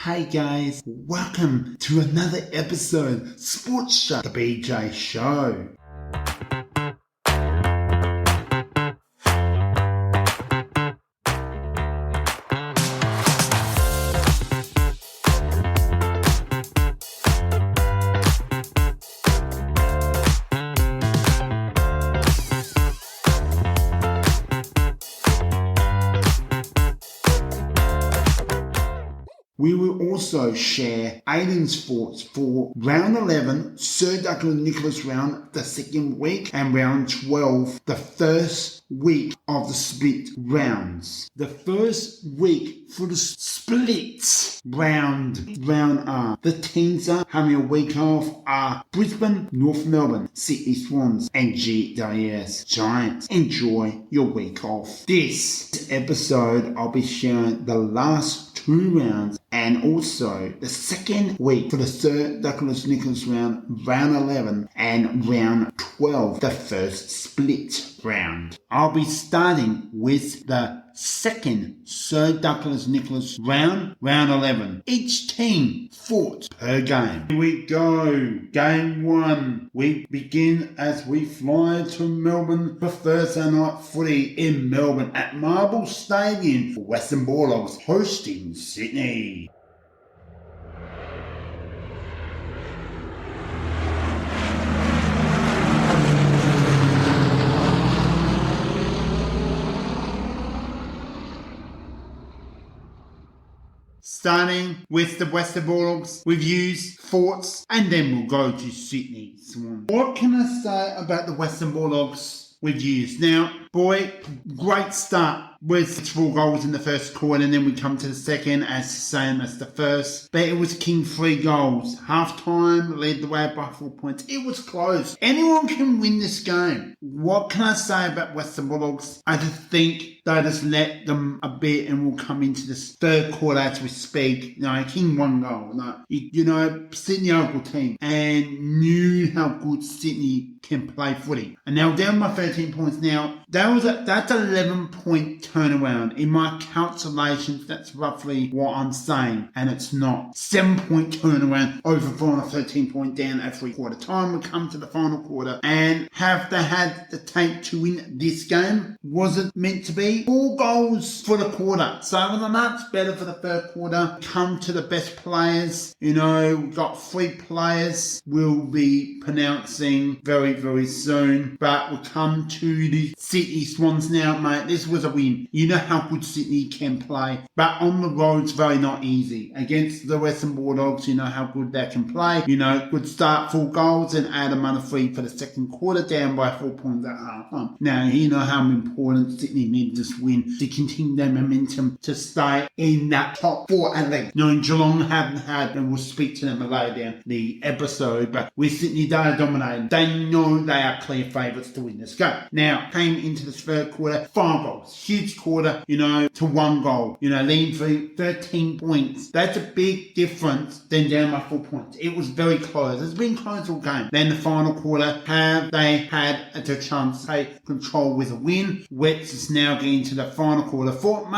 Hey guys, welcome to another episode, Sports Show, the BJ Show. We will also share Aiden's thoughts for round 11, Sir Douglas Nicholas round, the second week, and round 12, the first week of the split rounds. The first week for the split round R. The teams are having a week off are Brisbane, North Melbourne, Sydney Swans, and GWS Giants. Enjoy your week off. This episode, I'll be sharing the last two rounds and also the second week for the Sir Douglas Nicholas round, round 11 and round 12, the first split round. I'll be starting with the second Sir Douglas Nicholas round, round 11. Each team fought per game. Here we go. Game 1. We begin as we fly to Melbourne for Thursday night footy in Melbourne at Marble Stadium for Western Bulldogs hosting Sydney. Starting with the Western Bulldogs reviews, thoughts, and then we'll go to Sydney Swans. What can I say about the Western Bulldogs reviews? Now, boy, great start with 4 goals in the first quarter, and then we come to the second as the same as the first. But it was King 3 goals. Half-time led the way by 4 points. It was close. Anyone can win this game. What can I say about Western Bulldogs? I just think they just let them a bit and we'll come into this third quarter as we speak. King 1 goal. Sydney are a good team and knew how good Sydney can play footy. And now down by 13 points now. That's 11-point turnaround. In my calculations, that's roughly what I'm saying. And it's not. 7-point turnaround over from a 13-point down at 3/4 time. We come to the final quarter. And have they had the tank to win this game? Was it meant to be? 4 goals for the quarter. So it was much better for the third quarter. Come to the best players. We've got 3 players we'll be pronouncing very, very soon. But we'll come to the Sydney Swans now, mate. This was a win. You know how good Sydney can play. But on the road, it's very not easy. Against the Western Bulldogs, you know how good they can play. Good start, 4 goals, and add another 3 for the second quarter, down by 4 points at half time. Now, you know how important Sydney needed this win to continue their momentum to stay in that top 4 at least. Geelong haven't had, and we'll speak to them later down the episode, but with Sydney, they are dominating. They know they are clear favourites to win this game. Now, came into this third quarter, 5 goals. Huge quarter, to 1 goal. Leading for 13 points. That's a big difference than down by 4 points. It was very close. It's been close all game. Then the final quarter, have they had a chance to take control with a win? Wets is now getting to the final quarter. 4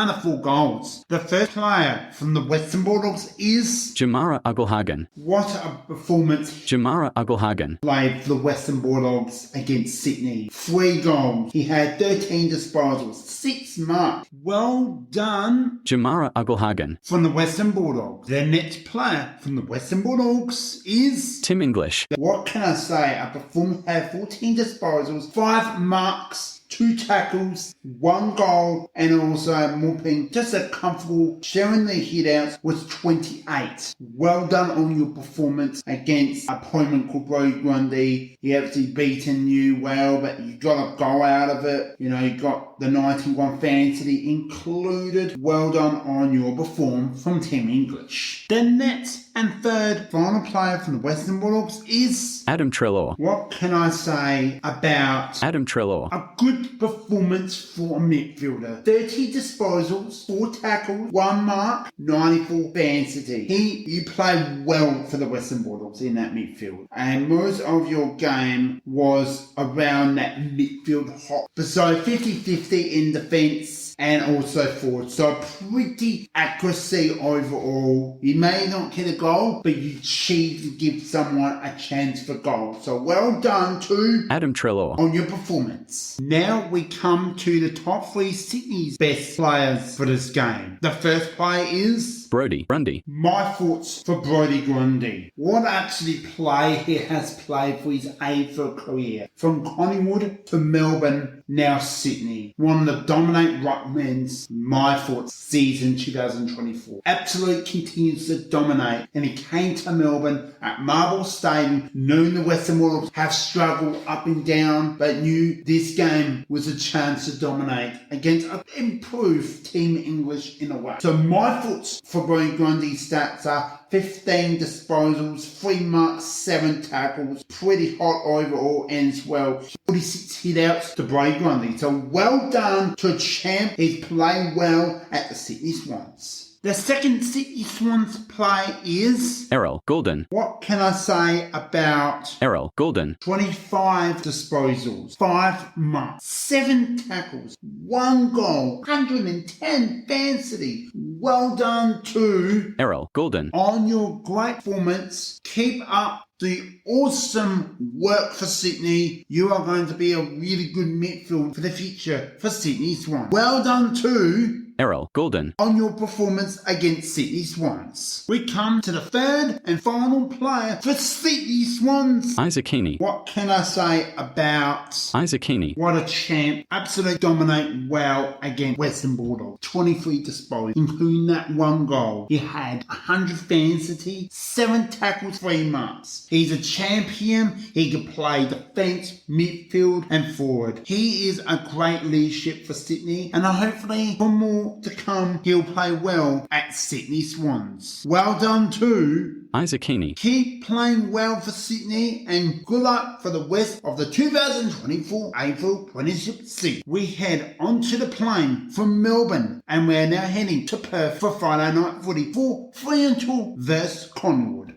goals. The first player from the Western Bulldogs is Jamara Ugle-Hagen. What a performance. Jamara Ugle-Hagen Played for the Western Bulldogs against Sydney. 3 goals. He had 13 disposals. 6 marks. Well done. Jamara Ugle-Hagen. From the Western Bulldogs. The next player from the Western Bulldogs is Tim English. What can I say? A performer had 14 disposals, 5 marks, 2 tackles, 1 goal, and also mopping. Just a comfortable, sharing the hitouts was 28. Well done on your performance against an opponent called Brody Grundy. He obviously beaten you well, but you got a goal out of it. You got the 91 fantasy included. Well done on your performance from Tim English. The next and third final player from the Western Bulldogs is Adam Treloar. What can I say about Adam Treloar? A good good performance for a midfielder. 30 disposals, 4 tackles, 1 mark, 94 density. You play well for the Western Bulldogs in that midfield. And most of your game was around that midfield hop. So 50-50 in defence and also forward. So pretty accuracy overall. You may not get a goal, but you achieve to give someone a chance for goal. So well done to Adam Treloar, on your performance. Now we come to the top 3 Sydney's best players for this game. The first player is Brodie Grundy, my thoughts for Brodie Grundy. What actually play he has played for his AFL career. From Collingwood to Melbourne, now Sydney. One of the dominant ruckmans, my thoughts, season 2024. Absolutely continues to dominate, and he came to Melbourne at Marble Stadium, knowing the Western Bulldogs have struggled up and down, but knew this game was a chance to dominate against an improved Team English in a way. So my thoughts for Brodie Grundy's stats are 15 disposals, 3 marks, 7 tackles, pretty hot overall as well. 46 hit-outs to Brodie Grundy. So well done to a champ. He's playing well at the Sydney Swans. The second Sydney Swans play is Errol Goulden, what can I say about Errol Goulden, 25 disposals, 5 marks, 7 tackles, 1 goal, 110 density. Well done to Errol Goulden, on your great performance. Keep up the awesome work for Sydney. You are going to be a really good midfield for the future for Sydney Swans. Well done to Errol Goulden, on your performance against Sydney Swans. We come to the third and final player for Sydney Swans. Isaac Heaney, What can I say about Isaac Heaney, what a champ. Absolutely dominate well against Western Bulldogs. 23 disposals, including that 1 goal. He had 100 density, 7 tackles, 3 marks. He's a champion. He can play defence, midfield and forward. He is a great leadership for Sydney, and hopefully for more to come, he'll play well at Sydney Swans. Well done to Isaac Heaney, keep playing well for Sydney, and good luck for the rest of the 2024 AFL Premiership season. We head onto the plane from Melbourne, and we're now heading to Perth for Friday night footy for Fremantle vs Collingwood.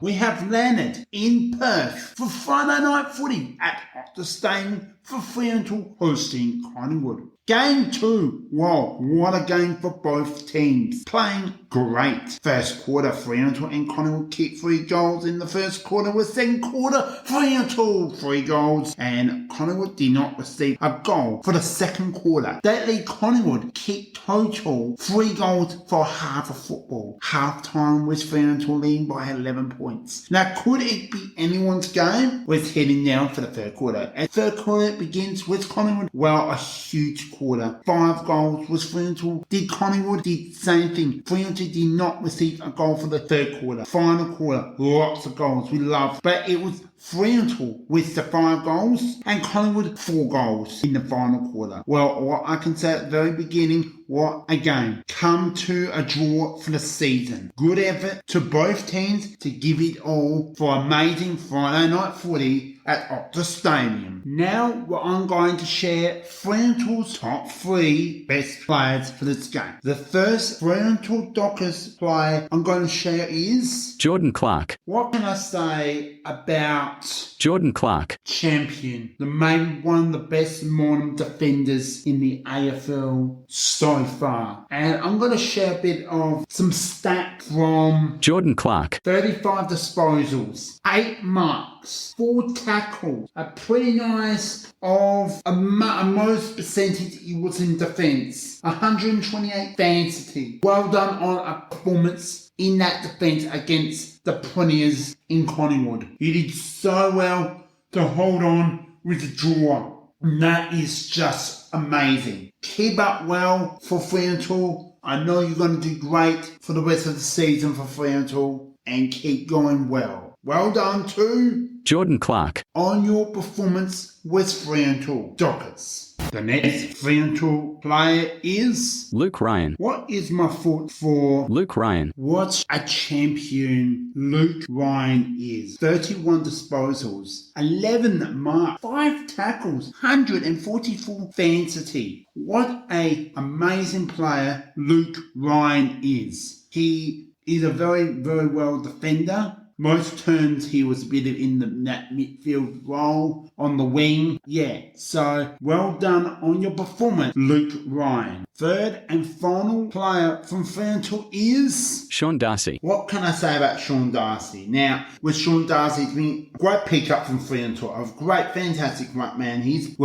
We have landed in Perth for Friday night footy at Optus Stadium for Fremantle hosting Collingwood. Game 2, wow, what a game for both teams. Playing great. First quarter, Fremantle and Collingwood kicked 3 goals in the first quarter, with second quarter, Fremantle 3 goals, and Collingwood did not receive a goal for the second quarter. That league Collingwood kicked total 3 goals for half of football. Half time was Fremantle leading by 11 points. Now, could it be anyone's game? We're heading down for the third quarter. As third quarter begins with Collingwood, well, a huge quarter. 5 goals was Fremantle. Did Collingwood did the same thing. Fremantle did not receive a goal for the third quarter. Final quarter, lots of goals. We love, but it was Fremantle with the 5 goals and Collingwood 4 goals in the final quarter. Well, what I can say at the very beginning, what a game. Come to a draw for the season. Good effort to both teams to give it all for amazing Friday night footy at Optus Stadium. Now I'm going to share Fremantle's top 3 best players for this game. The first Fremantle Dockers player I'm going to share is Jordan Clark, what can I say about Jordan Clark, champion, maybe one of the best modern defenders in the AFL so far. And I'm going to share a bit of some stats from Jordan Clark, 35 disposals, 8 marks, 4 tackles, a pretty nice of a most percentage he was in defence, 128 density. Well done on a performance in that defence against the Premiers in Collingwood. You did so well to hold on with the draw. And that is just amazing. Keep up well for Fremantle. I know you're going to do great for the rest of the season for Fremantle, and keep going well. Well done to Jordan Clark. On your performance with Fremantle Dockers. The next Fremantle player is... Luke Ryan. What is my thought for Luke Ryan. what a champion Luke Ryan is? 31 disposals, 11 marks, 5 tackles, 144 fantasy. What a amazing player Luke Ryan is. He is a very, very well defender. Most turns he was a bit in that midfield role on the wing. Yeah, so well done on your performance, Luke Ryan. Third and final player from Fremantle is... Sean Darcy. What can I say about Sean Darcy? Now, with Sean Darcy, it's been a great pickup from Fremantle. A great, fantastic ruckman. He's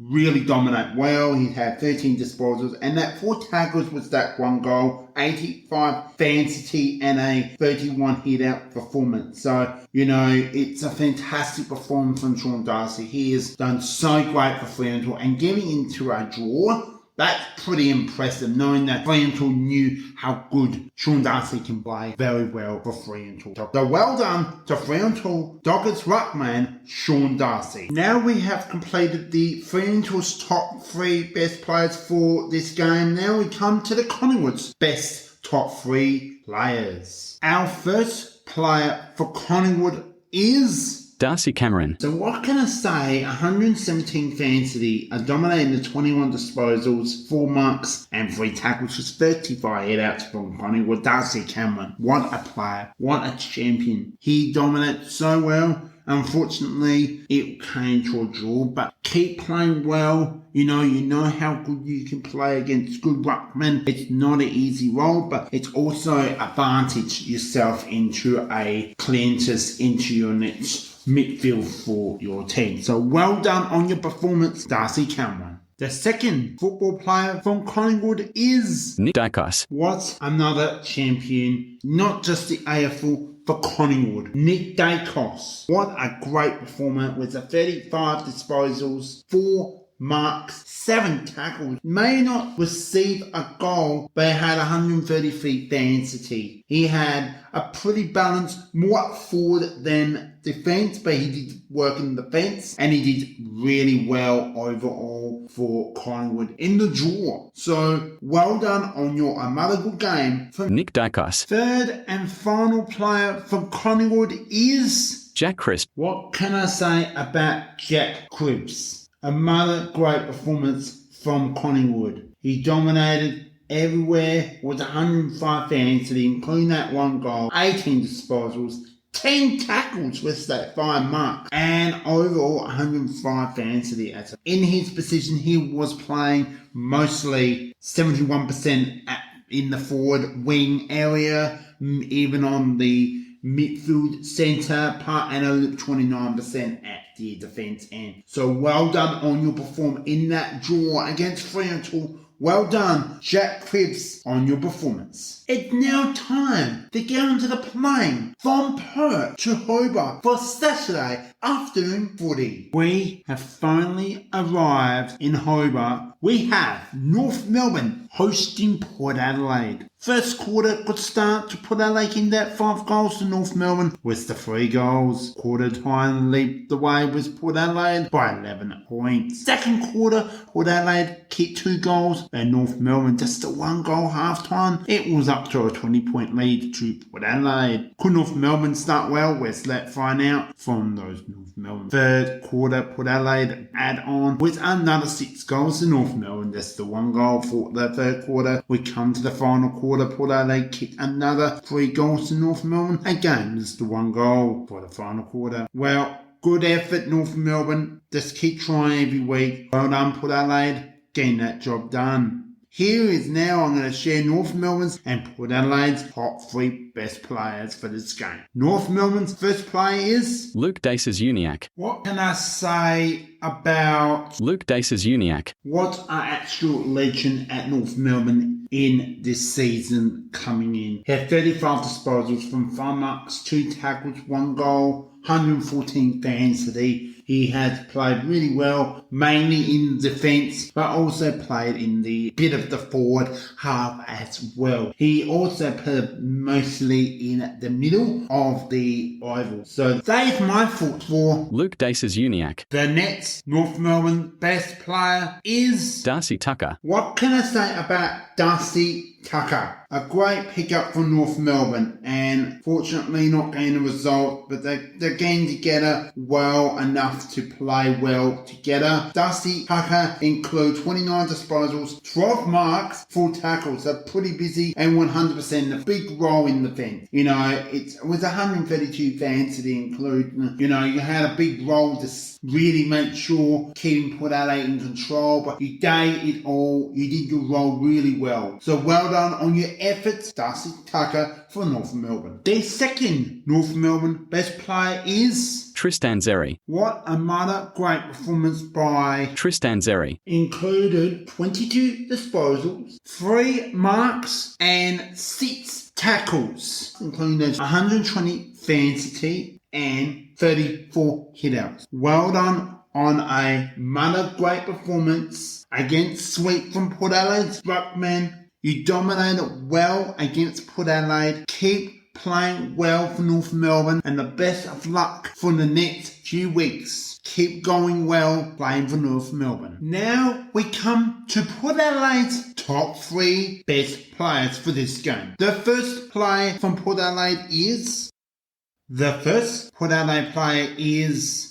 really dominate well. He had 13 disposals and that 4 tackles was that 1 goal, 85 fantasy and a 31 hit out performance. So, it's a fantastic performance from Sean Darcy. He has done so great for Fremantle and getting into a draw. That's pretty impressive, knowing that Fremantle knew how good Sean Darcy can play very well for Fremantle. So well done to Fremantle Dockers ruckman Sean Darcy. Now we have completed the Fremantle's top 3 best players for this game. Now we come to the Collingwood's best top 3 players. Our first player for Collingwood is... Darcy Cameron. So what can I say? 117 fantasy, dominating the 21 disposals, 4 marks and 3 tackles, just 35 headouts from Collingwood. Darcy Cameron, what a player, what a champion. He dominated so well. Unfortunately, it came to a draw, but keep playing well. You know how good you can play against good ruckmen. It's not an easy role, but it's also advantage yourself into a cleanses into your next midfield for your team. So well done on your performance, Darcy Cameron. The second football player from Collingwood is... Nick Dacos. What another champion, not just the AFL, for Collingwood. Nick Dacos. What a great performer with a 35 disposals, 4 marks, 7 tackles. May not receive a goal, but he had 133 fantasy. He had a pretty balanced, more forward than defence, but he did work in the defence and he did really well overall for Collingwood in the draw. So well done on your another good game from Nick Dacos. Third and final player from Collingwood is... Jack Crisp. What can I say about Jack Crisp? Another great performance from Collingwood. He dominated everywhere with 105 fantasy, including that 1 goal, 18 disposals, 10 tackles with that 5 marks, and overall 105 fantasy. In his position, he was playing mostly 71% in the forward wing area, even on the midfield centre part, and only 29% at the defence end. So well done on your performance in that draw against Fremantle. Well done, Jack Cripps, on your performance. It's now time to get onto the plane from Perth to Hobart for Saturday afternoon footy. We have finally arrived in Hobart. We have North Melbourne hosting Port Adelaide. First quarter, good start to Port Adelaide in that 5 goals to North Melbourne with the 3 goals. Quarter time leaped the way with Port Adelaide by 11 points. Second quarter, Port Adelaide kicked 2 goals and North Melbourne just a 1 goal half time. It was up to a 20-point lead to Port Adelaide. Could North Melbourne start well? Let's find out from those North Melbourne. Third quarter, Port Adelaide add on with another 6 goals to North Melbourne. That's the 1 goal for the third quarter. We come to the final quarter. Port Adelaide kicked another 3 goals to North Melbourne. Again, just the 1 goal for the final quarter. Well, good effort, North Melbourne. Just keep trying every week. Well done, Port Adelaide, getting that job done. Here is now I'm going to share North Melbourne's and Port Adelaide's top 3 best players for this game. North Melbourne's first player is... Luke Daces-Uniacke. What can I say about... Luke Daces-Uniacke. What an actual legend at North Melbourne in this season coming in. He had 35 disposals from 5 marks, 2 tackles, 1 goal, 114 fans today. He has played really well, mainly in defence, but also played in the bit of the forward half as well. He also played mostly in the middle of the oval. So that is my thoughts for Luke Daces Uniacke. the Nets. North Melbourne best player is Darcy Tucker. What can I say about Darcy Tucker? A great pickup for North Melbourne, and fortunately not getting a result, but they're getting together well enough to play well together. Darcy Tucker includes 29 disposals, 12 marks, 4 tackles. They're pretty busy and 100% a big role in the defence. It was 132 fans to include. You had a big role to really make sure keeping Port Adelaide in control, but you gave it all. You did your role really well. So well done on your efforts, Darcy Tucker for North Melbourne. The second North Melbourne best player is Tristan Xerri. What another great performance by Tristan Xerri. Included 22 disposals, 3 marks and 6 tackles, including those 120 fancy and 34 hitouts. Well done on another great performance against Sweet from Port Adelaide's ruckman. You dominated well against Port Adelaide. Keep playing well for North Melbourne, and the best of luck for the next few weeks. Keep going well playing for North Melbourne. Now we come to Port Adelaide's top 3 best players for this game. The first player from Port Adelaide is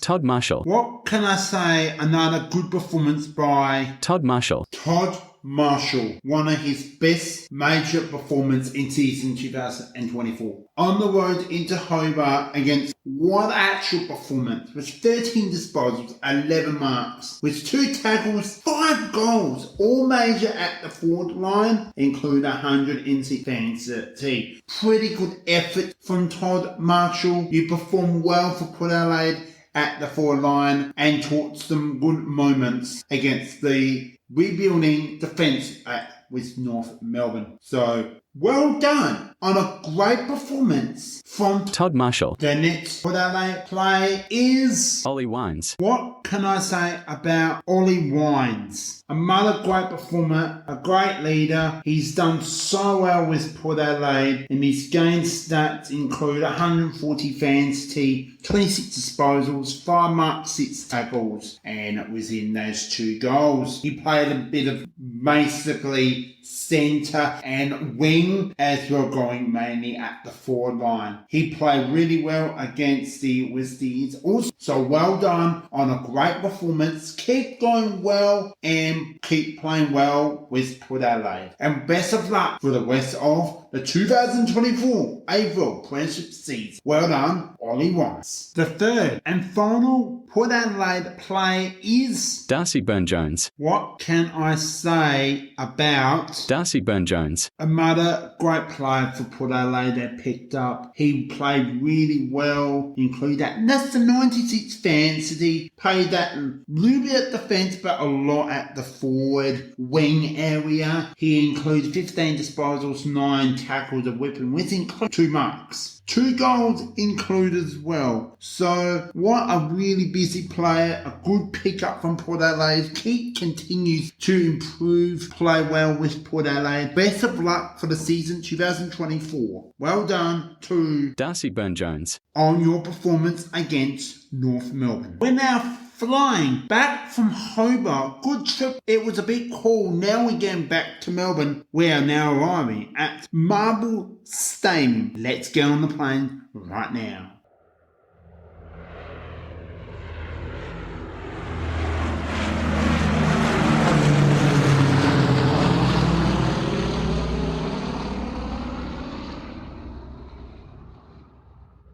Todd Marshall. What can I say? Another good performance by Todd Marshall. Todd Marshall, one of his best major performance in season 2024. On the road into Hobart against what actual performance with 13 disposals, 11 marks, with 2 tackles, 5 goals, all major at the forward line, include 100 NC fancy. Pretty good effort from Todd Marshall. You performed well for Port Adelaide at the forward line and taught some good moments against the rebuilding defence with North Melbourne. So well done on a great performance from Todd Marshall. The next Port Adelaide play is Ollie Wines. What can I say about Ollie Wines? Another great performer, a great leader. He's done so well with Port Adelaide, and his game stats include 140 fans tee, 26 disposals, 5 marks, 6 tackles, and it was in those 2 goals. He played a bit of basically centre and wing as well, going mainly at the forward line. He played really well against the Westies also. So well done on a great performance. Keep going well and keep playing well with Port Adelaide. And best of luck for the rest of the 2024 AFL Premiership season. Well done, Ollie Wines. The third and final Port Adelaide play is Darcy Byrne-Jones. What can I say about Darcy Byrne-Jones? Another great player for Port Adelaide that picked up. He played really well, including that. That's the 96 fancy. Played that a little bit at defence, but a lot at the forward wing area. He included 15 disposals, 9 tackles, a whipping, with include 2 marks. 2 goals included as well. So what a really busy player, a good pickup from Port Adelaide. Keith continues to improve, play well with Port Adelaide. Best of luck for the season 2024. Well done to Darcy Byrne-Jones on your performance against North Melbourne. We're now flying back from Hobart. Good trip. It was a bit cold. Now we're getting back to Melbourne. We are now arriving at Marble Stadium. Let's get on the plane right now.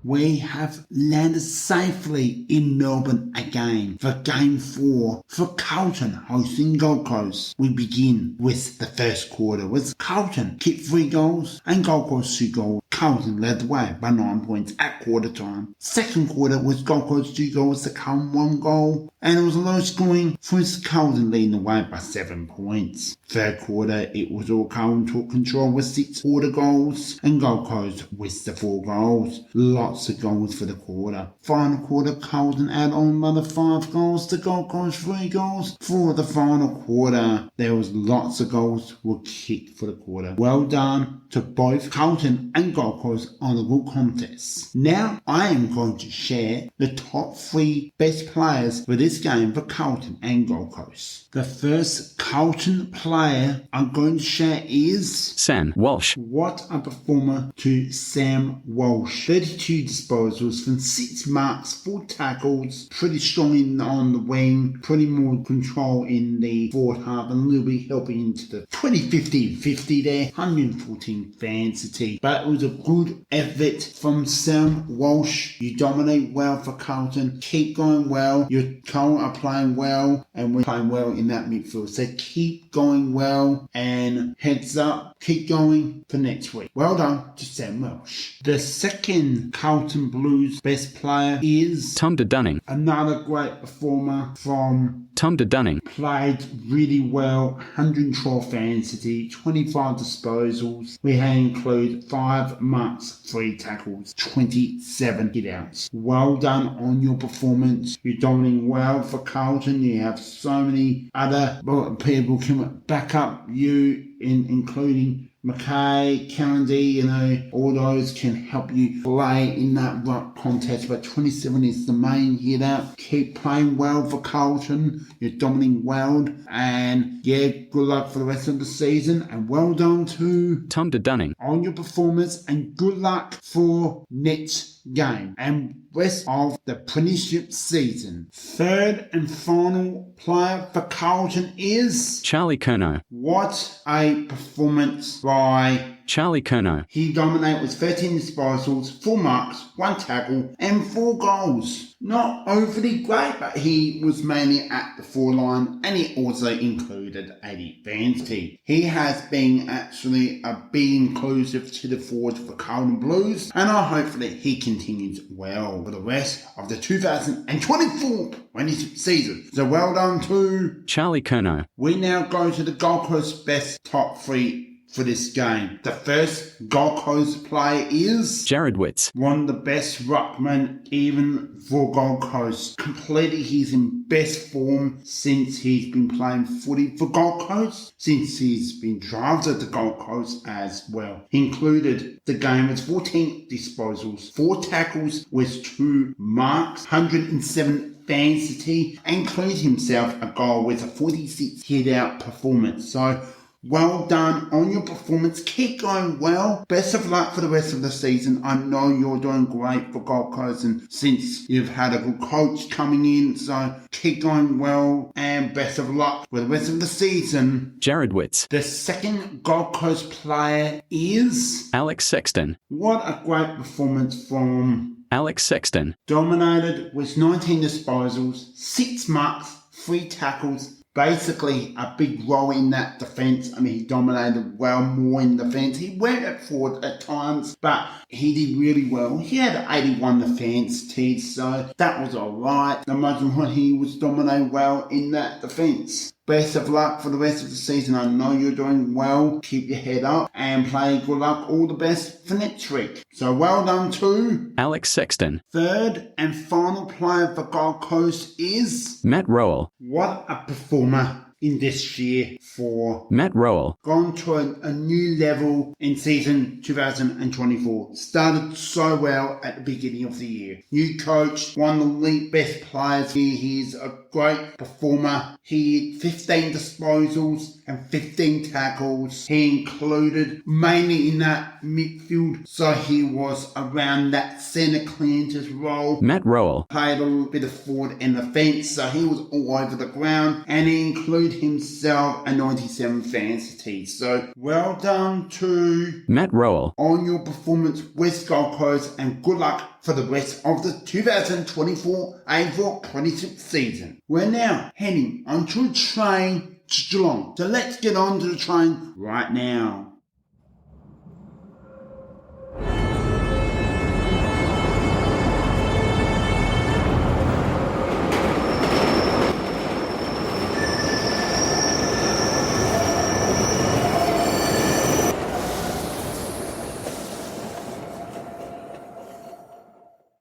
We have landed safely in Melbourne again for Game 4 for Carlton hosting Gold Coast. We begin with the first quarter with Carlton kicked 3 goals and Gold Coast 2 goals. Carlton led the way by 9 points at quarter time. Second quarter was Gold Coast 2 goals to Carlton 1 goal, and it was a low scoring with Carlton leading the way by 7 points. Third quarter, it was all Carlton took control with 6 quarter goals and Gold Coast with the 4 goals. Lots of goals goals for the quarter. Final quarter, Carlton add on another 5 goals to Gold Coast 3 goals for the final quarter. There was lots of goals were kicked for the quarter. Well done to both Carlton and Gold Coast on the good contest. Now I am going to share the top 3 best players for this game for Carlton and Gold Coast. The first Carlton player I'm going to share is Sam Walsh. What a performer to Sam Walsh. 32 disposals from 6 marks, 4 tackles, pretty strong on the wing, pretty more control in the forward half, and a little bit helping into the 20-50 there, 114 fantasy. But it was a good effort from Sam Walsh. You dominate well for Carlton. Keep going well. Your Carlton are playing well, and we're playing well in that midfield. So keep going well, and heads up, keep going for next week. Well done to Sam Walsh. The second Carlton Blues best player is Tom de Dunning. another great performer from Tom de Dunning. Played really well, 112 fantasy, 25 disposals. We had include 5 marks, 3 tackles, 27 hit-outs. Well done on your performance. You're dominating well for Carlton. You have so many other people can back up you, including Mackay, Kennedy, all those can help you play in that ruck contest. But 27 is the main hit out. Keep playing well for Carlton. You're dominating well. And good luck for the rest of the season. And well done to Tom de Dunning on your performance. And good luck for next game and rest of the Premiership season. Third and final player for Carlton is Charlie Curnow. What a performance by Charlie Curnow. He dominated with 13 disposals, 4 marks, 1 tackle, and 4 goals. Not overly great, but he was mainly at the 4 line, and he also included 80 fantasy. He has been actually a big inclusive to the forward for Carlton Blues, and I hope that he continues well for the rest of the 2024 season. So well done to Charlie Curnow. We now go to the Gold Coast best top 3 for this game. The first Gold Coast player is Jared Witts. One of the best ruckmen even for Gold Coast. Completely he's in best form since he's been playing footy for Gold Coast, since he's been drafted to Gold Coast as well. He included the game with 14 disposals, 4 tackles with 2 marks, 107 fantasy, and included himself a goal with a 46 hit-out performance. So well done on your performance. Keep going well. Best of luck for the rest of the season. I know you're doing great for Gold Coast, and since you've had a good coach coming in, so keep going well and best of luck for the rest of the season. Jared Witts. The second Gold Coast player is Alex Sexton. What a great performance from Alex Sexton. Dominated with 19 disposals, 6 marks, 3 tackles. Basically, a big role in that defence. I mean, he dominated well more in defence. He went at forward at times, but he did really well. He had 81 defence tees, so that was alright. Imagine when he was dominating well in that defence. Best of luck for the rest of the season. I know you're doing well. Keep your head up and play good luck. All the best for next week. So well done to Alex Sexton. Third and final player for Gold Coast is Matt Rowell. What a performer in this year for Matt Rowell. Gone to a new level in season 2024. Started so well at the beginning of the year. New coach, one of the league best players here. He's a great performer. He had 15 disposals and 15 tackles. He included mainly in that midfield, so he was around that centre clearances role. Matt Rowell. Played a little bit of forward and the fence, so he was all over the ground, and he included himself a 97 fantasy. So well done to Matt Rowell on your performance with Gold Coast, and good luck for the rest of the 2024 AFL Premiership season. We're now heading onto a train to Geelong, so let's get on to the train right now.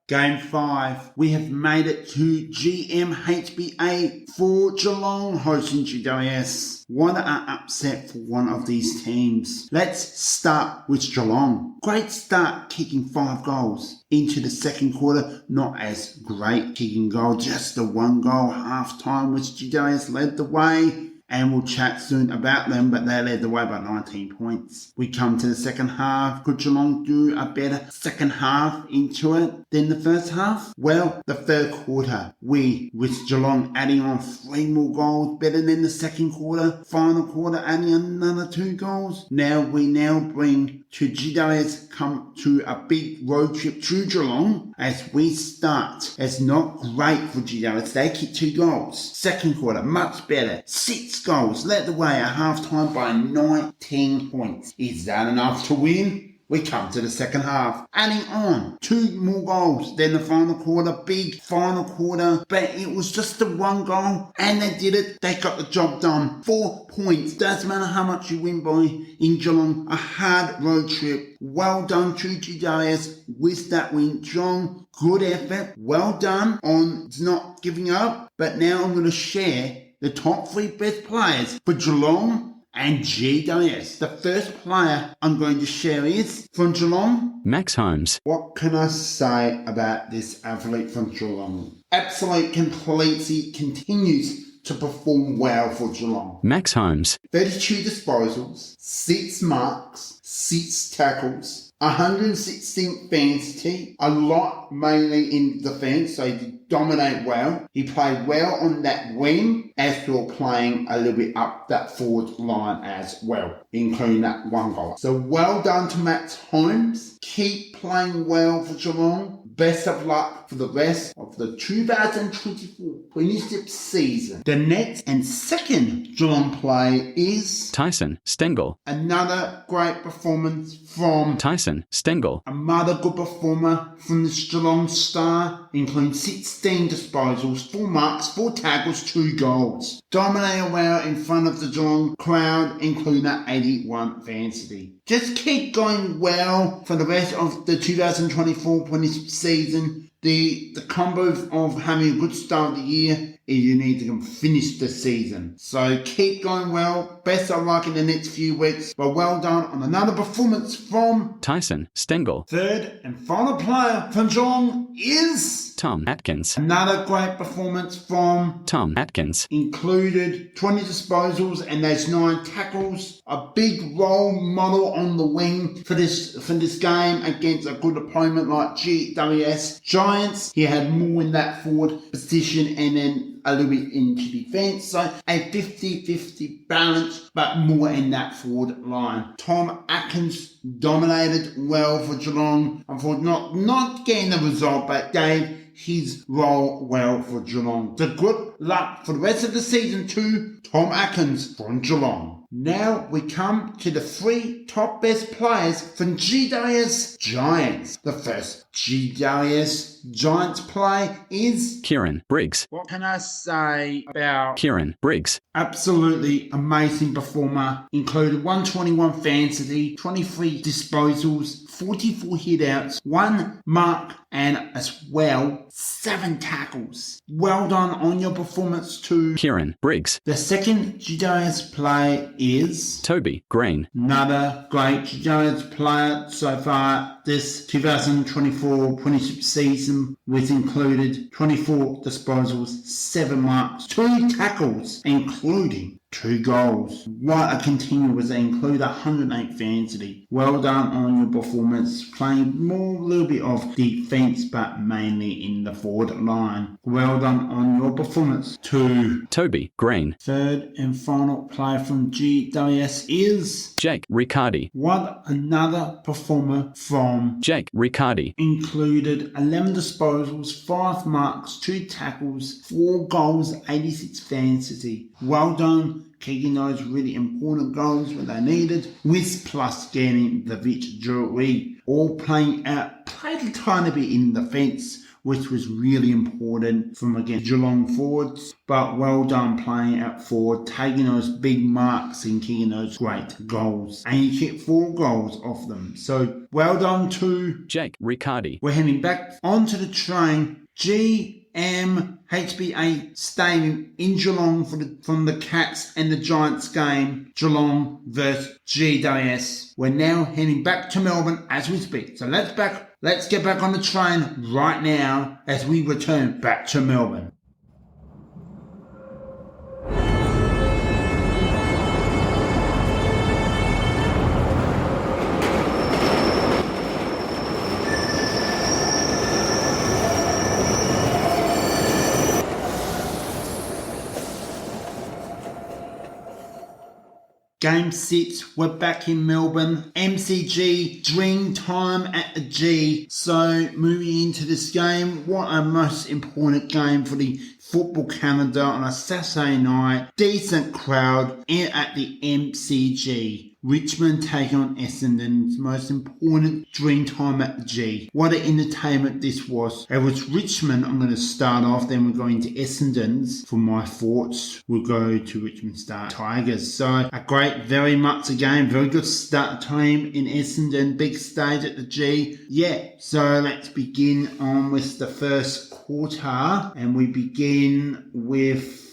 Game 5, we have made it to GMHBA for Geelong hosting GWS. What an upset for one of these teams. Let's start with Geelong. Great start kicking 5 goals. Into the second quarter, not as great kicking goal, just the 1 goal half time which GWS led the way. And we'll chat soon about them, but they led the way by 19 points. We come to the second half. Could Geelong do a better second half into it than the first half? Well, the third quarter, with Geelong adding on 3 more goals, better than the second quarter. Final quarter, adding another 2 goals. We now bring to GWS come to a big road trip to Geelong as we start. It's not great for GWS. They kick 2 goals. Second quarter, much better. 6 goals, led the way at half-time by 19 points. Is that enough to win? We come to the second half, adding on 2 more goals than the final quarter, big final quarter, but it was just the 1 goal, and they did it. They got the job done. 4 points. Doesn't matter how much you win by in Geelong. A hard road trip. Well done to GWS with that win. Geelong, good effort. Well done on not giving up. But now I'm going to share the top 3 best players for Geelong and GWS. The first player I'm going to share is from Geelong, Max Holmes. What can I say about this athlete from Geelong? Absolutely, completely continues to perform well for Geelong. Max Holmes. 32 disposals, 6 marks, 6 tackles, 116 fantasy, a lot mainly in defence, so he did dominate well. He played well on that wing as we were playing a little bit up that forward line as well, including that 1 goal. So well done to Max Holmes. Keep playing well for Geelong. Best of luck for the rest of the 2024-26 season. The next and second Geelong play is Tyson Stengel. Another great performance from Tyson Stengel. Another good performer from this Geelong star, including 16 disposals, 4 marks, 4 tackles, 2 goals. Dominated well in front of the Geelong crowd, including that 81 fantasy. Just keep going well for the rest of the 2024-26 season. The combo of having a good start of the year is you need to finish the season. So keep going well. Best of luck in the next few weeks. But well done on another performance from Tyson Stengel. Third and final player from Geelong is Tom Atkins. Another great performance from Tom Atkins. Included 20 disposals and those 9 tackles. A big role model on the wing for this game against a good opponent like GWS Giants. He had more in that forward position and then a little bit into defence. So a 50-50 balance, but more in that forward line. Tom Atkins dominated well for Geelong. Unfortunately, not getting the result, but gave his role well for Geelong. So good luck for the rest of the season to Tom Atkins from Geelong. Now we come to the 3 top best players from GWS Giants. The first GWS Giants play is Kieran Briggs. What can I say about Kieran Briggs? Absolutely amazing performer. Included 121 fantasy, 23 disposals, 44 hitouts, 1 mark, and as well 7 tackles. Well done on your performance to Kieran Briggs. The second GWS play is Toby Green. Another great GWS player so far this 2024-26 season, with included 24 disposals, 7 marks, 2 tackles, including 2 goals. What a continuous, they include 108 fantasy. Well done on your performance, playing a little bit of defence, but mainly in the forward line. Well done on your performance to Toby Green. Third and final player from GWS is Jake Riccardi. What another performer from Jake Riccardi. Included 11 disposals, 5 marks, 2 tackles, 4 goals, 86 fantasy. Well done, kicking those really important goals when they needed, with plus getting the victory. All played a tiny bit in defence which was really important from against Geelong forwards. But well done playing out forward, taking those big marks and kicking those great goals. And you kicked 4 goals off them. So well done to Jake Riccardi. We're heading back onto the train. GMHBA Stadium in Geelong from the Cats and the Giants game. Geelong versus GWS. We're now heading back to Melbourne as we speak. So let's get back on the train right now as we return back to Melbourne. Game 6, we're back in Melbourne. MCG, dream time at the G. So moving into this game, what a most important game for the Football Canada on a Saturday night. Decent crowd at the MCG. Richmond taking on Essendon's most important dream time at the G. What an entertainment this was. It was Richmond, I'm going to start off, then we're going to Essendon's. For my thoughts, we'll go to Richmond Start Tigers. So a great, very much a game, very good start time in Essendon, big stage at the G. Yeah, so let's begin on with the first quarter, and we begin with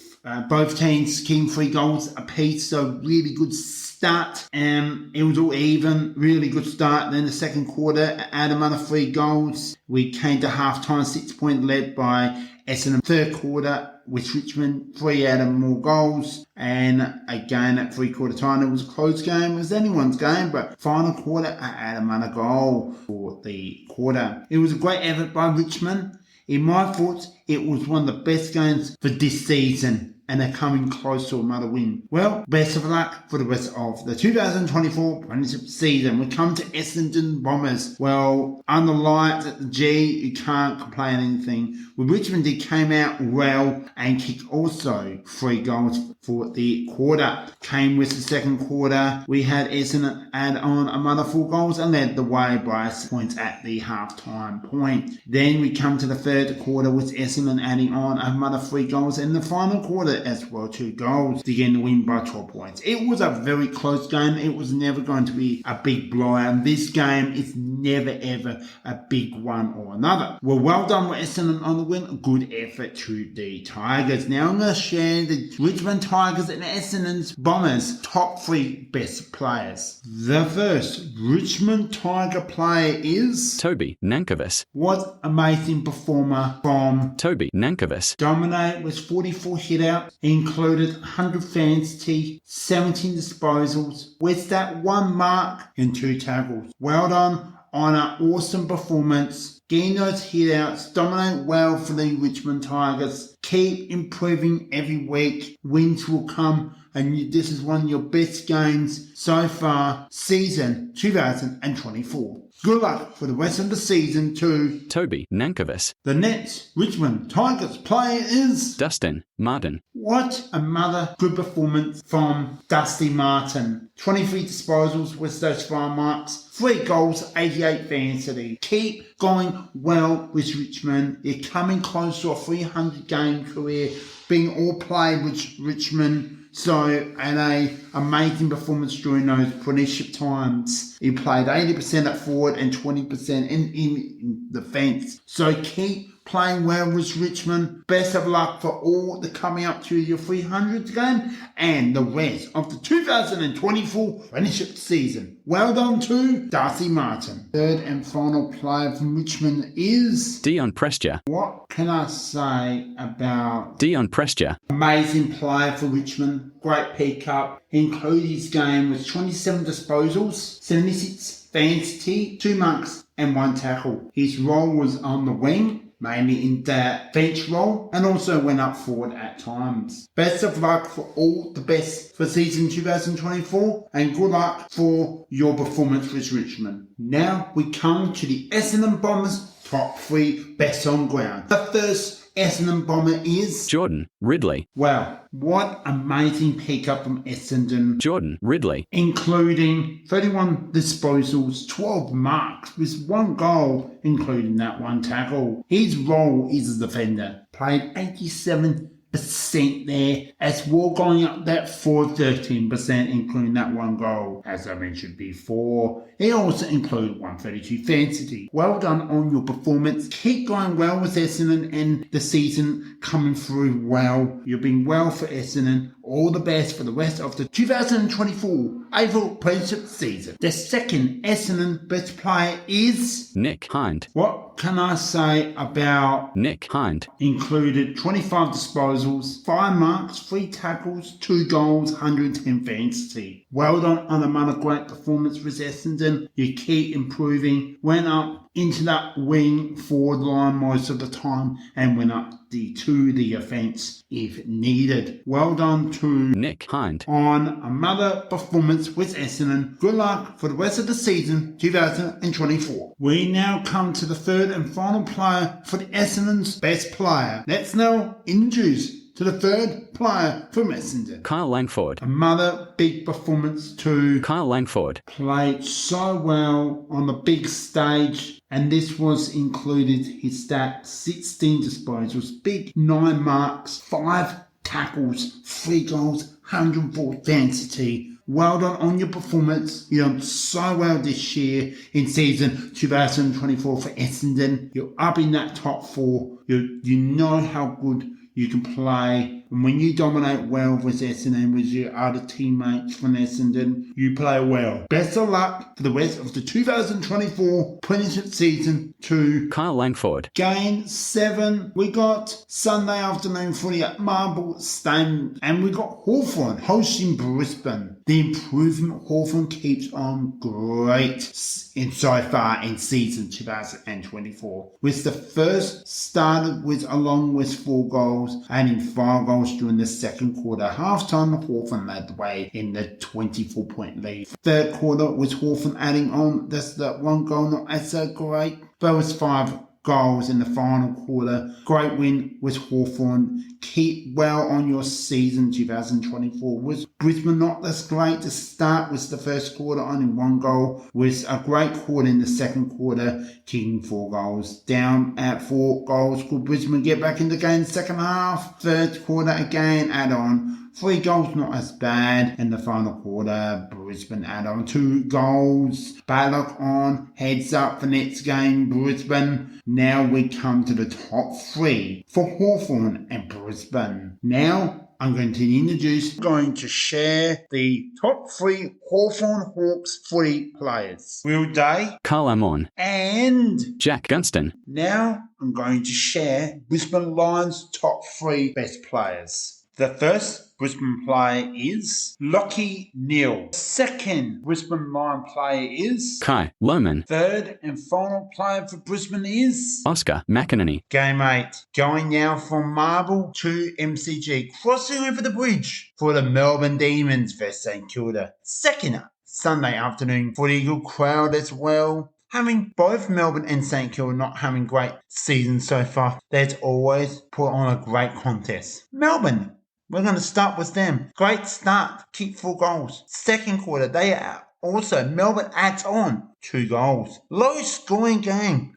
both teams kicking 3 goals apiece, so really good start. It was all even, really good start. Then the second quarter, add another 3 goals. We came to half-time, 6-point led by Essendon. Third quarter, with Richmond, 3 out of more goals. And again, at 3-quarter time, it was a close game. It was anyone's game, but final quarter, add another goal for the quarter. It was a great effort by Richmond. In my thoughts, it was one of the best games for this season, and they're coming close to another win. Well, best of luck for the rest of the 2024 Premiership season. We come to Essendon Bombers. Well, under lights at the G, you can't complain anything. With Richmond, they came out well and kicked also 3 goals for the quarter. Came with the second quarter. We had Essendon add on another 4 goals and led the way by 6 points at the half-time point. Then we come to the third quarter with Essendon adding on another 3 goals, and the final quarter as well, 2 goals to get the win by 12 points. It was a very close game. It was never going to be a big blowout. This game is never ever a big one or another. Well done with Essendon on the win. Good effort to the Tigers. Now I'm going to share the Richmond Tigers and Essendon's Bombers top 3 best players. The first Richmond Tiger player is Toby Nankervis. What amazing performer from Toby Nankervis. Dominate with 44 hitouts, included 100 fantasy, 17 disposals, with that 1 mark and 2 tackles. Well done on an awesome performance. Getting those hitouts, dominate well for the Richmond Tigers. Keep improving every week. Wins will come, and this is one of your best games so far, season 2024. Good luck for the rest of the season to Toby Nankervis. The next Richmond Tigers player is Dustin Martin. What another good performance from Dusty Martin. 23 disposals with those 5 marks, 3 goals, 88 fantasy. Keep going well with Richmond. You're coming close to a 300 game career, being all played with Richmond. So, and a amazing performance during those premiership times. He played 80% at forward and 20% in defence. So keep playing well with Richmond. Best of luck for all the coming up to your 300th game and the rest of the 2024 Premiership season. Well done to Darcy Martin. Third and final player from Richmond is Dion Prestia. What can I say about Dion Prestia? Amazing player for Richmond. Great pick-up. Included his game with 27 disposals, 76 fantasy, 2 marks and 1 tackle. His role was on the wing, mainly in that bench role, and also went up forward at times. Best of luck for all the best for season 2024, and good luck for your performance with Richmond. Now we come to the Essendon Bombers top 3 best on ground. The first Essendon bomber is? Jordan Ridley. Wow, what amazing pickup from Essendon. Jordan Ridley. Including 31 disposals, 12 marks, with 1 goal, including that 1 tackle. His role is a defender. Played 87% there, as well going up that for 13%, including that 1 goal. As I mentioned before, he also included 132 fantasy. Well done on your performance. Keep going well with Essendon and the season coming through well. You've been well for Essendon. All the best for the rest of the 2024 AFL Premiership season. The second Essendon best player is Nick Hind. What can I say about Nick Hind? Included 25 disposals, 5 marks, 3 tackles, 2 goals, 110 fantasy. Well done on another great performance with Essendon. You keep improving. Went up into that wing forward line most of the time and went up to the offence if needed. Well done to Nick Hind on another performance with Essendon. Good luck for the rest of the season 2024. We now come to the third and final player for the Essendon's best player. Let's now introduce to the third player from Essendon. Kyle Langford. Another big performance too. Kyle Langford Played so well on the big stage, and this was included his stats: 16 disposals, big 9 marks, 5 tackles, 3 goals, 104 fantasy. Well done on your performance. You've done so well this year in season 2024 for Essendon. You're up in that top 4. You know how good you can play, and when you dominate well with Essendon, with your other teammates from Essendon, you play well. Best of luck for the rest of the 2024 Premiership season to Kyle Langford. Game 7, we got Sunday afternoon footy at Marble Stadium, and we got Hawthorn hosting Brisbane. The improvement Hawthorn keeps on great so far in season 2024. With the first started with along with 4 goals, adding 5 goals during the second quarter. Half-time, Hawthorn led the way in the 24-point lead. Third quarter was Hawthorn adding on. That's that 1 goal, not as so great. But it was 5 goals in the final quarter. Great win with Hawthorn. Keep well on your season 2024. Was Brisbane not as great to start? Was the first quarter only 1 goal? Was a great quarter in the second quarter, kicking 4 goals. Down at 4 goals. Could Brisbane get back in the game second half? Third quarter again, add on 3 goals, not as bad. In the final quarter, Brisbane add on 2 goals. Ballock on, heads up for next game, Brisbane. Now we come to the top 3 for Hawthorn and Brisbane. Now I'm going to share the top 3 Hawthorn Hawks footy players. Will Day, Carl Amon. and Jack Gunston. now I'm going to share Brisbane Lions top 3 best players. The first Brisbane player is Lockie Neal. Second Brisbane Lion player is Kai Lohman. Third and final player for Brisbane is Oscar McInerney. Game 8. Going now from Marble to MCG. Crossing over the bridge for the Melbourne Demons vs St Kilda. Second up, Sunday afternoon footy. Good crowd as well. Having both Melbourne and St Kilda not having great seasons so far, let's always put on a great contest. Melbourne, we're going to start with them. Great start. Kick 4 goals. Second quarter, they are also, Melbourne adds on 2 goals. Low scoring game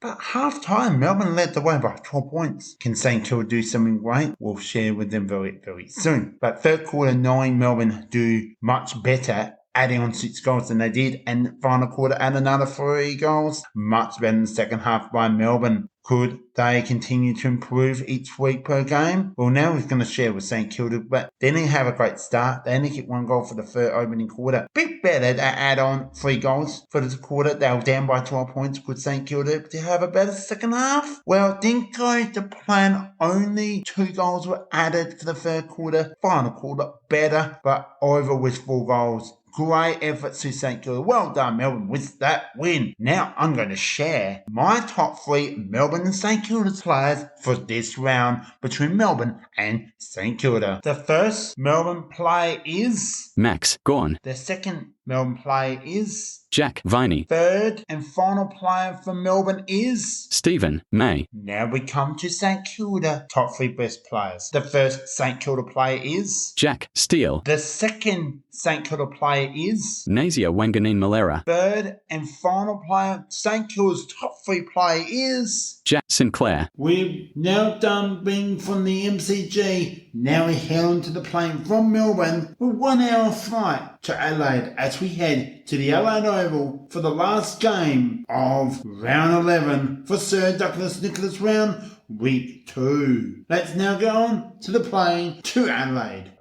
but half time, Melbourne led the way by 12 points. Can St Kilda do something great? We'll share with them very, very soon. But third quarter, knowing Melbourne do much better, adding on 6 goals than they did, and final quarter add another 3 goals. Much better in the second half by Melbourne. Could they continue to improve each week per game? Well, now we're going to share with St Kilda, but they didn't have a great start. They only kicked 1 goal for the third opening quarter. Bit better to add on 3 goals for the quarter. They were down by 12 points. Could St Kilda to have a better second half? Well, didn't go to plan. Only 2 goals were added for the third quarter. Final quarter, better, but over with 4 goals. Great effort to St Kilda. Well done, Melbourne, with that win. Now I'm going to share my top 3 Melbourne and St Kilda players for this round between Melbourne and St Kilda. The first Melbourne player is Max Gawn. The second Melbourne player is Jack Viney. Third and final player for Melbourne is... Stephen May. Now we come to St Kilda. Top 3 best players. The first St Kilda player is... Jack Steele. The second St Kilda player is... Nazia Wanganeen Malera. Third and final player, St Kilda's top 3 player is... Jack Sinclair. We've now done being from the MCG. Now we head on to the plane from Melbourne with 1 hour flight to Adelaide as we head to the Adelaide Oval for the last game of round 11 for Sir Douglas Nicholas round week 2. Let's now go on to the plane to Adelaide.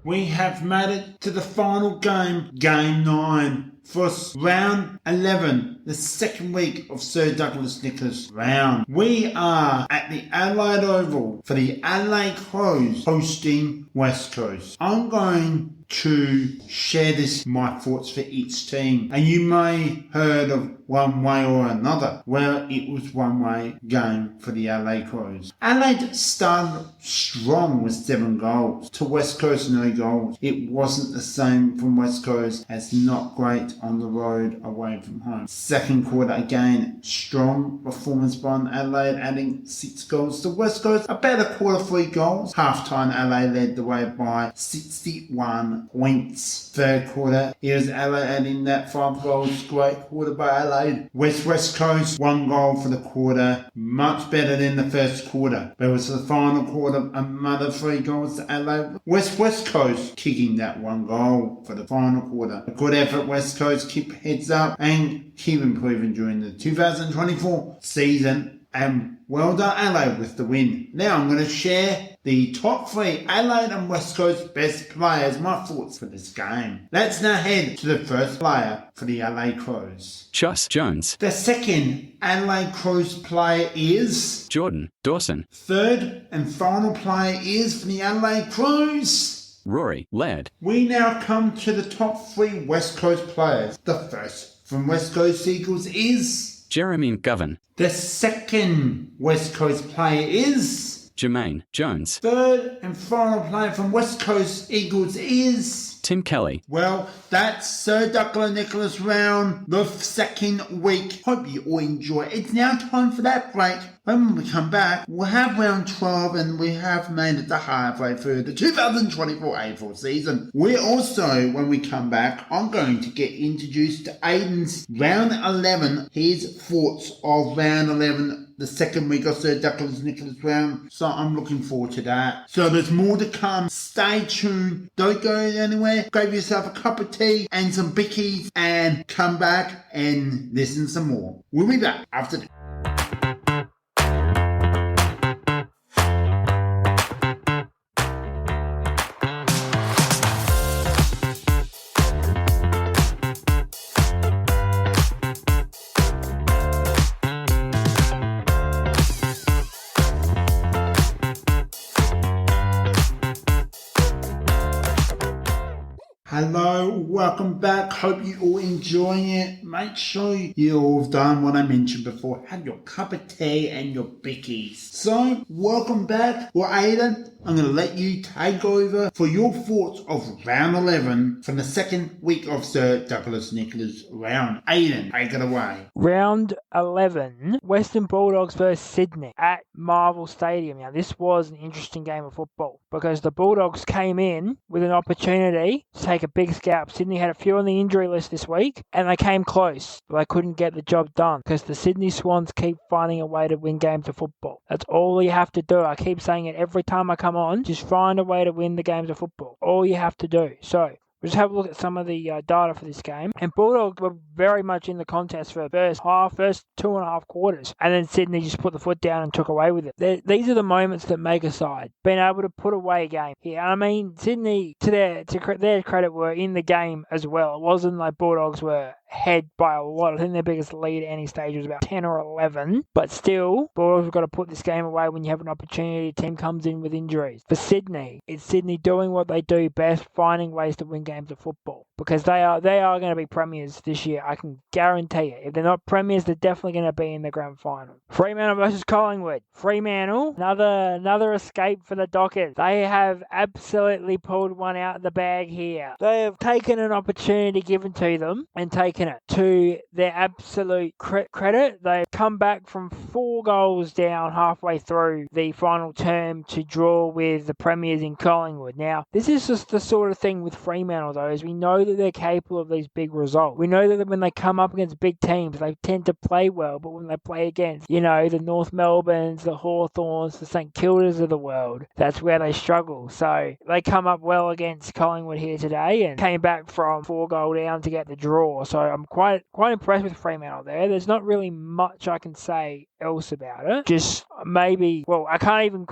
We have made it to the final game, Game 9, for round 11, the second week of Sir Douglas Nicholas round. We are at the Adelaide Oval for the Adelaide Crows hosting West Coast. I'm going to share my thoughts for each team, and you may heard of one way or another. Well, it was one way game for the Adelaide Crows. Adelaide started strong with 7 goals to West Coast 0 goals. It wasn't the same from West Coast, as not great on the road away from home. Second quarter again, strong performance by Adelaide, adding 6 goals to West Coast. About a quarter 3 goals. Half time Adelaide led the way by 61 points. Third quarter, here's Adelaide adding that 5 goals. Great quarter by Adelaide. West Coast 1 goal for the quarter, much better than the first quarter. But it was the final quarter, another 3 goals to Adelaide. West Coast kicking that 1 goal for the final quarter. A good effort, West Coast. Keep heads up and keep improving during the 2024 season. And well done Adelaide with the win. Now I'm going to share the top 3 Adelaide and West Coast best players, my thoughts for this game. Let's now head to the first player for the Adelaide Crows. Chus Jones. The second Adelaide Crows player is... Jordan Dawson. Third and final player is for the Adelaide Crows... Rory Laird. We now come to the top 3 West Coast players. The first from West Coast Eagles is... Jeremy Govan. The second West Coast player is... Jermaine Jones. Third and final player from West Coast Eagles is... Tim Kelly. Well, that's Sir Douglas Nicholas round, the second week. Hope you all enjoy. It's now time for that break. When we come back, we'll have round 12 and we have made it to halfway through the 2024 AFL season. We also, when we come back, I'm going to get introduced to Aiden's round 11, his thoughts of round 11, the second week of Sir Douglas Nicholas round. So I'm looking forward to that. So there's more to come. Stay tuned. Don't go anywhere. Grab yourself a cup of tea and some bickies and come back and listen some more. We'll be back after this. Hello, welcome back. Hope you all enjoying it. Make sure you all have done what I mentioned before. Have your cup of tea and your bickies. So, welcome back. Well, Aiden, I'm going to let you take over for your thoughts of round 11 from the second week of Sir Douglas Nicholas round. Aiden, take it away. Round 11, Western Bulldogs versus Sydney at Marvel Stadium. Now, this was an interesting game of football because the Bulldogs came in with an opportunity to take a big scalp. Sydney had a few on the injury list this week and they came close, but they couldn't get the job done because the Sydney Swans keep finding a way to win games of football. That's all you have to do. I keep saying it every time I come on. Just find a way to win the games of football. All you have to do. So, we'll just have a look at some of the data for this game. And Bulldogs were very much in the contest for the first 2.5 quarters. And then Sydney just put the foot down and took away with it. These are the moments that make a side. Being able to put away a game here. I mean, Sydney, to their credit, were in the game as well. It wasn't like Bulldogs were ahead by a lot. I think their biggest lead at any stage was about 10 or 11. But still, Bulldogs have got to put this game away when you have an opportunity. A team comes in with injuries. For Sydney, it's Sydney doing what they do best, finding ways to win games of football. Because they are going to be premiers this year. I can guarantee it. If they're not premiers, they're definitely going to be in the grand final. Fremantle versus Collingwood. Fremantle, another escape for the Dockers. They have absolutely pulled one out of the bag here. They have taken an opportunity given to them and taken it. To their absolute credit, they've come back from 4 goals down halfway through the final term to draw with the premiers in Collingwood. Now, this is just the sort of thing with Fremantle, though, is we know that they're capable of these big results. We know that when they come up against big teams, they tend to play well, but when they play against, the North Melbournes, the Hawthorns, the St Kildas of the world, that's where they struggle. So they come up well against Collingwood here today and came back from 4 goal down to get the draw. So I'm quite impressed with Fremantle there. There's not really much I can say else about it. Just maybe, I can't even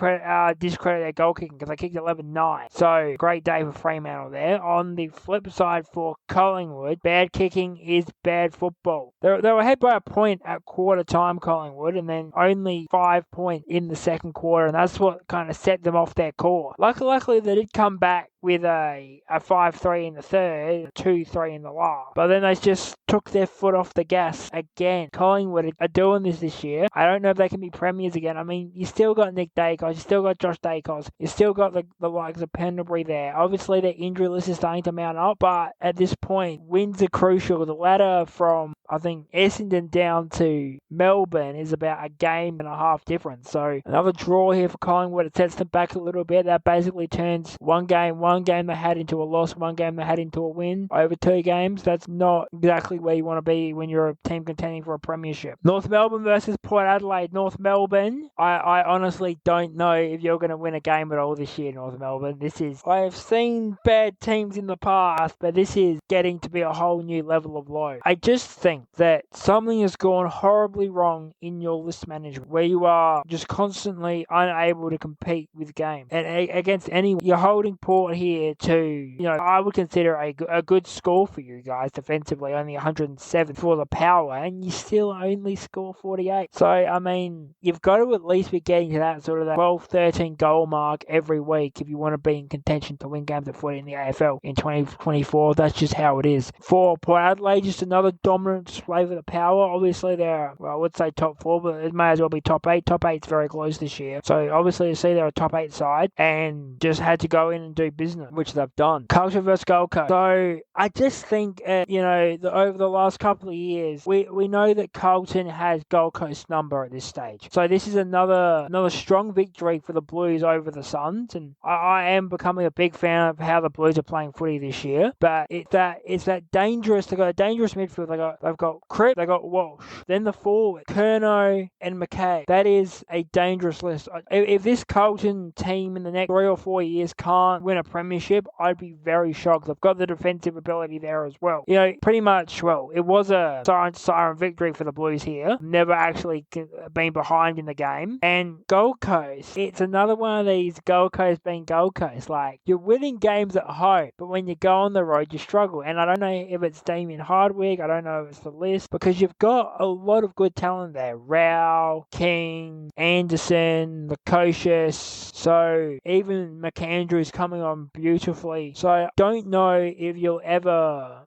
discredit their goal kicking because they kicked 11-9. So great day for Fremantle there. On the flip side for Collingwood, bad kicking is bad football. They were ahead by a point at quarter time, Collingwood, and then only 5 points in the second quarter, and that's what kind of set them off their course. Luckily, they did come back with a 5-3 in the third, a 2-3 in the last. But then they just took their foot off the gas again. Collingwood are doing this year. I don't know if they can be premiers again. I mean, you still got Nick Dacos, you still got Josh Dacos, you still got the likes of Pendlebury there. Obviously, their injury list is starting to mount up, but at this point, wins are crucial. The ladder from, I think, Essendon down to Melbourne is about a game and a half difference. So another draw here for Collingwood. It sets them back a little bit. That basically turns one game they had into a loss, one game they had into a win over 2 games. That's not exactly where you want to be when you're a team contending for a premiership. North Melbourne versus Port Adelaide. North Melbourne, I honestly don't know if you're going to win a game at all this year, North Melbourne. I have seen bad teams in the past, but this is getting to be a whole new level of low. I just think that something has gone horribly wrong in your list management, where you are just constantly unable to compete with games. And against anyone, you're holding Port here to, I would consider a good score for you guys defensively, only 107 for the power, and you still only score 48. So, I mean, you've got to at least be getting to that sort of that 12, 13 goal mark every week if you want to be in contention to win games of footy in the AFL in 2024. That's just how it is. For Port Adelaide, just another dominant display for the power. Obviously, they're, I would say top 4, but it may as well be top 8. Top 8's very close this year. So, obviously, you see they're a top 8 side and just had to go in and do business, which they've done. Culture versus Gold Coast. So, I just think, over the last couple of years, we know that Carlton has Gold Coast number at this stage. So, this is another strong victory for the Blues over the Suns, and I am becoming a big fan of how the Blues are playing footy this year. But it's that dangerous. They've got a dangerous midfield. They've got Cripps, they've got Walsh, then the forward Curnow and McKay. That is a dangerous list. If this Carlton team in the next 3 or 4 years can't win a premiership, I'd be very shocked. They've got the defensive ability there as well. Pretty much. It was a siren victory for the Blues here. Never actually been behind in the game. And Gold Coast, it's another one of these Gold Coast being Gold Coast. Like, you're winning games at home, but when you go on the road, you struggle. And I don't know if it's Damien Hardwick, I don't know if it's the list, because you've got a lot of good talent there. Rao, King, Anderson, Lukosius. So even McAndrew's coming on beautifully. So I don't know if you'll ever,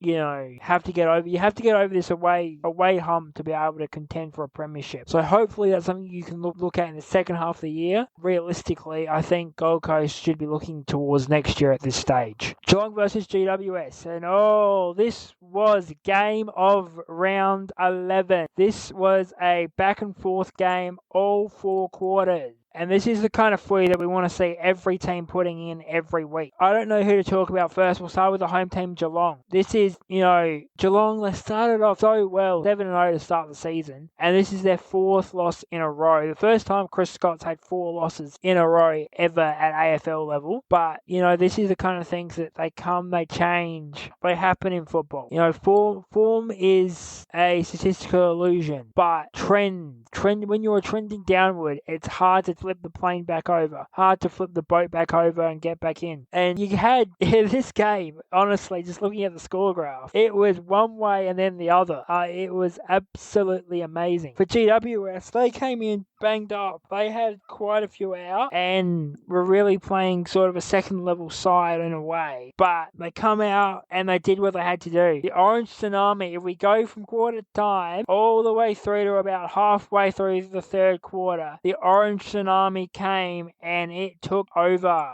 have to get over this away hump to be able to contend for a premiership. So hopefully that's something you can look at in the second half of the year. Realistically, I think Gold Coast should be looking towards next year at this stage. Geelong versus GWS. And this was game of round 11. This was a back and forth game all 4 quarters. And this is the kind of footy that we want to see every team putting in every week. I don't know who to talk about first. We'll start with the home team, Geelong. This is, Geelong, they started off so well, 7-0 to start the season. And this is their 4th loss in a row. The first time Chris Scott's had 4 losses in a row ever at AFL level. But, this is the kind of things that they come, they change, they happen in football. Form is a statistical illusion. But trend, when you're trending downward, it's hard to flip flip the plane back over, hard to flip the boat back over and get back in. And you had this game, honestly, just looking at the score graph, it was one way and then the other. It was absolutely amazing. For GWS, they came in banged up. They had quite a few out and were really playing sort of a second level side in a way. But they come out and they did what they had to do. The Orange Tsunami, if we go from quarter time all the way through to about halfway through the third quarter, the Orange Tsunami came and it took over.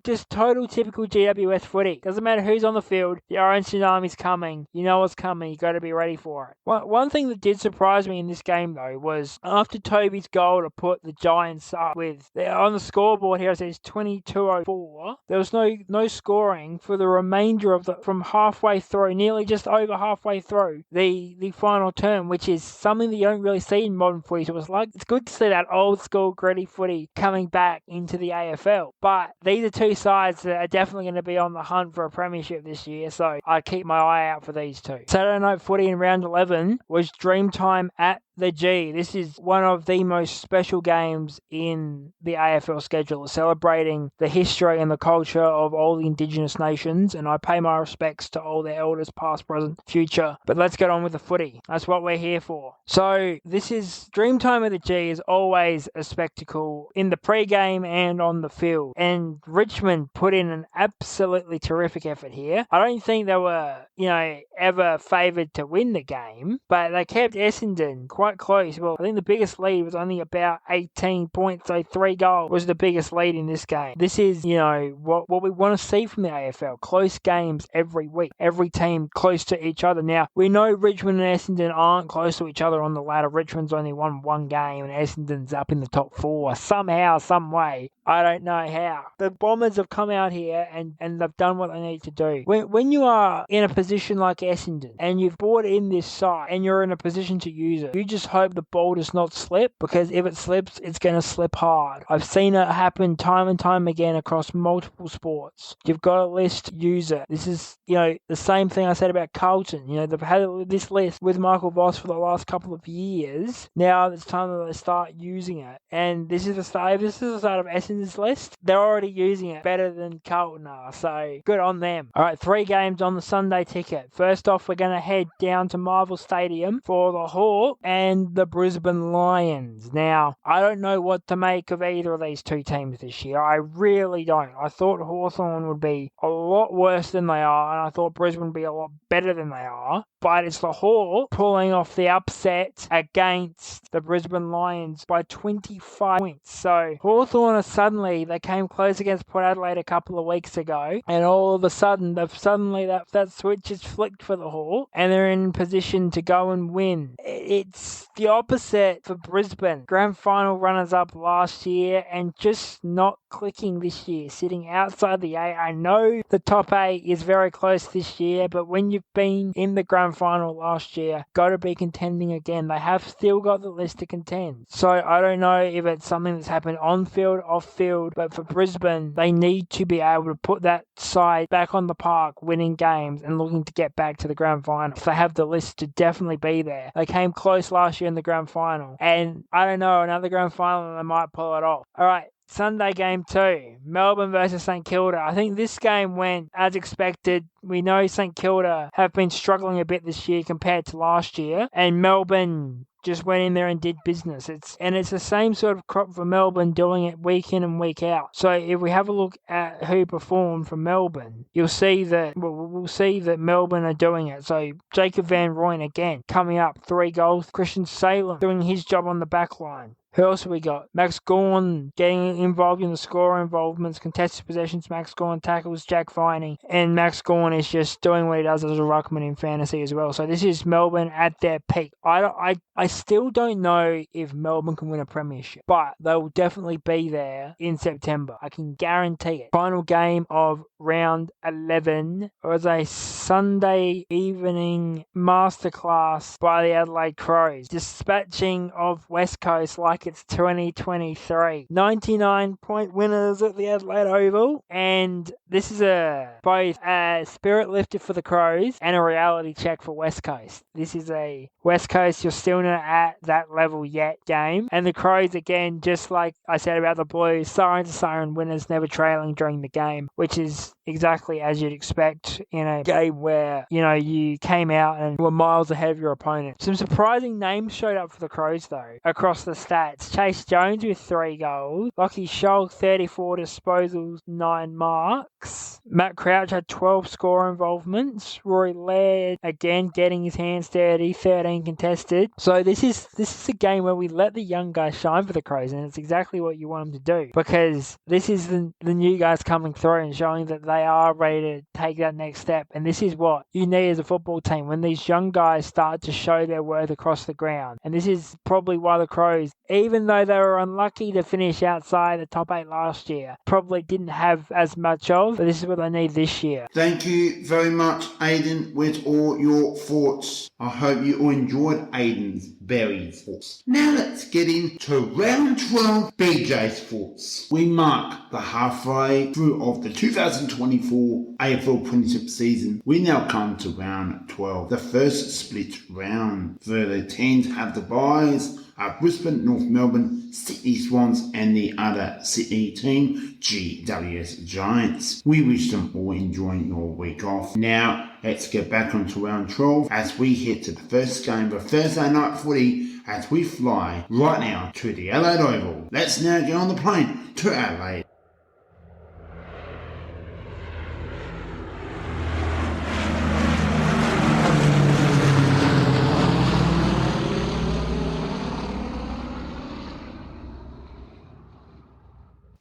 Just total typical GWS footy. Doesn't matter who's on the field, the Orange Tsunami's coming. You know what's coming, you got to be ready for it. One thing that did surprise me in this game though was after Toby's goal to put the Giants up with, on the scoreboard here it says 22:04, there was no scoring for the remainder of from halfway through, nearly just over halfway through the final term, which is something that you don't really see in modern footy. So it's good to see that old school gritty footy coming back into the AFL. But these are two sides that are definitely going to be on the hunt for a premiership this year, so I'd keep my eye out for these two. Saturday night footy in round 11 was Dreamtime at the G. This is one of the most special games in the AFL schedule, celebrating the history and the culture of all the Indigenous nations, and I pay my respects to all their elders, past, present, future. But let's get on with the footy. That's what we're here for. So this is Dreamtime at the G is always a spectacle in the pre-game and on the field, and Richmond put in an absolutely terrific effort here. I don't think they were, ever favoured to win the game, but they kept Essendon quite close. Well, I think the biggest lead was only about 18 points, so 3 goals was the biggest lead in this game. This is, what we want to see from the AFL. Close games every week. Every team close to each other. Now, we know Richmond and Essendon aren't close to each other on the ladder. Richmond's only won one game and Essendon's up in the top 4. Somehow, some way. I don't know how. The Bombers have come out here and they've done what they need to do. When you are in a position like Essendon and you've brought in this side and you're in a position to use it, you just hope the ball does not slip, because if it slips, it's going to slip hard. I've seen it happen time and time again across multiple sports. You've got a list, use it. This is, the same thing I said about Carlton. They've had this list with Michael Voss for the last couple of years. Now it's time that they start using it. And this is the start. If this is the start of Essendon's list, they're already using it better than Carlton are. So good on them. All right, 3 games on the Sunday ticket. First off, we're going to head down to Marvel Stadium for the Hawks and the Brisbane Lions. Now, I don't know what to make of either of these two teams this year. I really don't. I thought Hawthorn would be a lot worse than they are, and I thought Brisbane would be a lot better than they are. But it's the Hawks pulling off the upset against the Brisbane Lions by 25 points. So Hawthorn they came close against Port Adelaide a couple of weeks ago, and all of a sudden, that switch is flicked for the Hawks, and they're in position to go and win. It's the opposite for Brisbane. Grand final runners-up last year and just not clicking this year, sitting outside the 8. I know the top 8 is very close this year, but when you've been in the grand final last year, got to be contending again. They have still got the list to contend. So I don't know if it's something that's happened on field, off field, but for Brisbane, they need to be able to put that side back on the park, winning games and looking to get back to the grand final. They have the list to definitely be there. They came close last year in the grand final, and I don't know, another grand final and they might pull it off. All right, Sunday game 2, Melbourne versus St Kilda. I think this game went as expected. We know St Kilda have been struggling a bit this year compared to last year, and Melbourne just went in there and did business. It's the same sort of crop for Melbourne, doing it week in and week out. So if we have a look at who performed for Melbourne, we'll see that Melbourne are doing it. So Jacob Van Rooyen again coming up, 3 goals. Christian Salem doing his job on the back line. Who else have we got? Max Gawn getting involved in the scorer involvements, contested possessions. Max Gawn tackles Jack Viney, and Max Gawn is just doing what he does as a ruckman in fantasy as well. So this is Melbourne at their peak. I still don't know if Melbourne can win a premiership, but they will definitely be there in September. I can guarantee it. Final game of round 11 was a Sunday evening masterclass by the Adelaide Crows, dispatching of West Coast like like it's 2023. 99-point winners at the Adelaide Oval, and this is both a spirit lifter for the Crows and a reality check for West Coast. This is a West Coast, you're still not at that level yet game, and the Crows, again, just like I said about the Blues, siren to siren winners, never trailing during the game, which is exactly as you'd expect in a game where, you came out and were miles ahead of your opponent. Some surprising names showed up for the Crows, though, across the stats. Chase Jones with 3 goals. Lachie Scholl, 34 disposals, 9 marks. Matt Crouch had 12 score involvements. Rory Laird, again, getting his hands dirty, 13 contested. So this is a game where we let the young guys shine for the Crows, and it's exactly what you want them to do, because this is the new guys coming through and showing that they are ready to take that next step. And this is what you need as a football team, when these young guys start to show their worth across the ground. And this is probably why the Crows, even though they were unlucky to finish outside the top 8 last year, probably didn't have as much of, but this is what they need this year. Thank you very much, Aiden, with all your thoughts. I hope you all enjoyed Aiden's very thoughts. Now let's get into round 12, BJ's thoughts. We mark the halfway through of the 2024 AFL Premiership season. We now come to round 12, the first split round. Further teams have the byes are Brisbane, North Melbourne, Sydney Swans and the other Sydney team, GWS Giants. We wish them all enjoying your week off. Now let's get back onto round 12 as we head to the first game of Thursday night footy as we fly right now to the Adelaide Oval. Let's now get on the plane to Adelaide.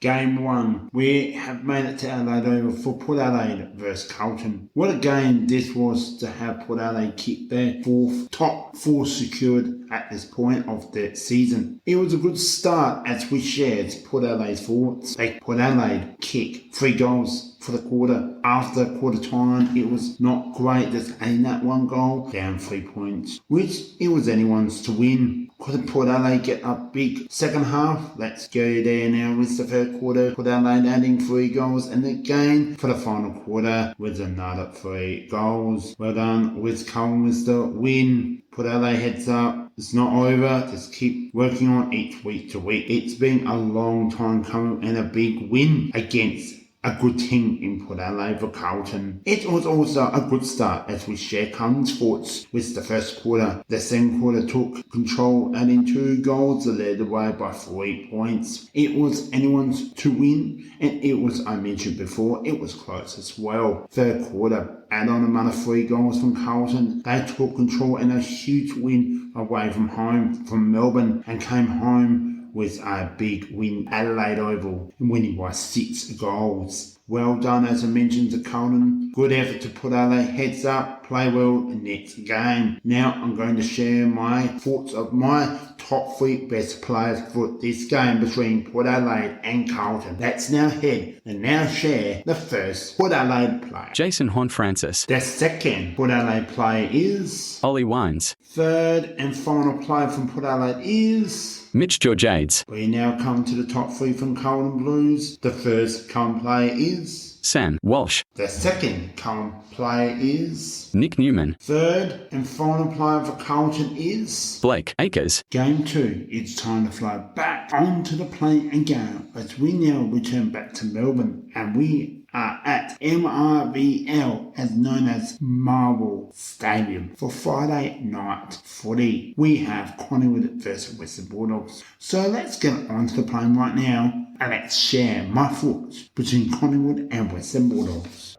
Game 1. We have made it to Adelaide Oval for Port Adelaide versus Carlton. What a game this was to have Port Adelaide keep their top 4 secured at this point of the season. It was a good start as we shared Port Adelaide's thoughts. Port Adelaide kick 3 goals for the quarter. After quarter time, it was not great, just adding that 1 goal, down 3 points, which it was anyone's to win. Could Port Adelaide get a big second half? Let's go there now with the third quarter. Port Adelaide adding 3 goals, and again for the final quarter with another 3 goals. Well done with Cullen with the win. Port Adelaide heads up. It's not over. Just keep working on each week to week. It's been a long time coming and a big win against a good team in Port Adelaide for Carlton. It was also a good start as we share Cullen's thoughts with the first quarter. The second quarter took control, adding 2 goals, led the way by 3 points. It was anyone's to win, and it was, I mentioned before, it was close as well. Third quarter, add on another 3 goals from Carlton. They took control and a huge win away from home from Melbourne and came home with a big win at Adelaide Oval, winning by 6 goals. Well done, as I mentioned, to Carlton. Good effort to put Adelaide heads up, play well next game. Now I'm going to share my thoughts of my top 3 best players for this game between Port Adelaide and Carlton. Let's now head and now share the first Port Adelaide player. Jason Horne-Francis. The second Port Adelaide player is Ollie Wines. Third and final player from Port Adelaide is Mitch Georgiades. We now come to the top 3 from Carlton Blues. The first Carlton player is Sam Walsh. The second Carlton player is Nick Newman. Third and final player for Carlton is Blake Acres. Game 2. It's time to fly back onto the plane and go as we now return back to Melbourne, and we are at MRVL, as known as Marvel Stadium, for Friday night footy. We have Collingwood versus Western Bulldogs. So let's get onto the plane right now and let's share my thoughts between Collingwood and Western Bulldogs.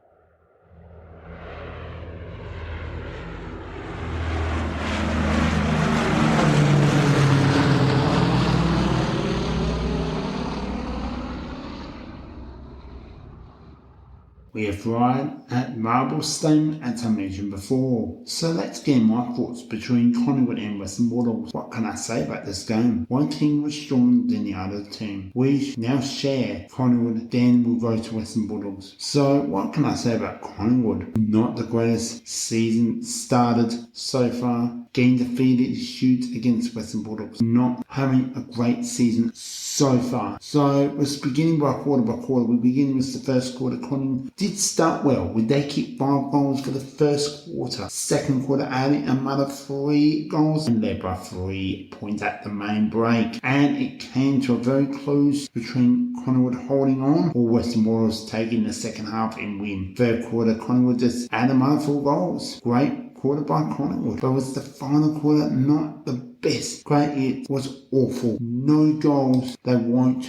we have arrived at Marble Stadium as I mentioned before. So let's get my thoughts between Collingwood and Western Bulldogs. What can I say about this game? One team was stronger than the other team. We now share Collingwood, then we'll go to Western Bulldogs. So what can I say about Collingwood? Not the greatest season started so far. Getting defeated huge against Western Bulldogs. Not having a great season so far. So it's beginning by quarter. We're beginning with the first quarter. Collingwood did start well. They kicked 5 goals for the first quarter. Second quarter adding another 3 goals and led by 3 points at the main break. And it came to a very close between Collingwood holding on or Western Bulldogs taking the second half and win. Third quarter, Collingwood just added another 4 goals. Great quarter by Collingwood, but was the final quarter not the best? Great, it was awful. No goals. They won't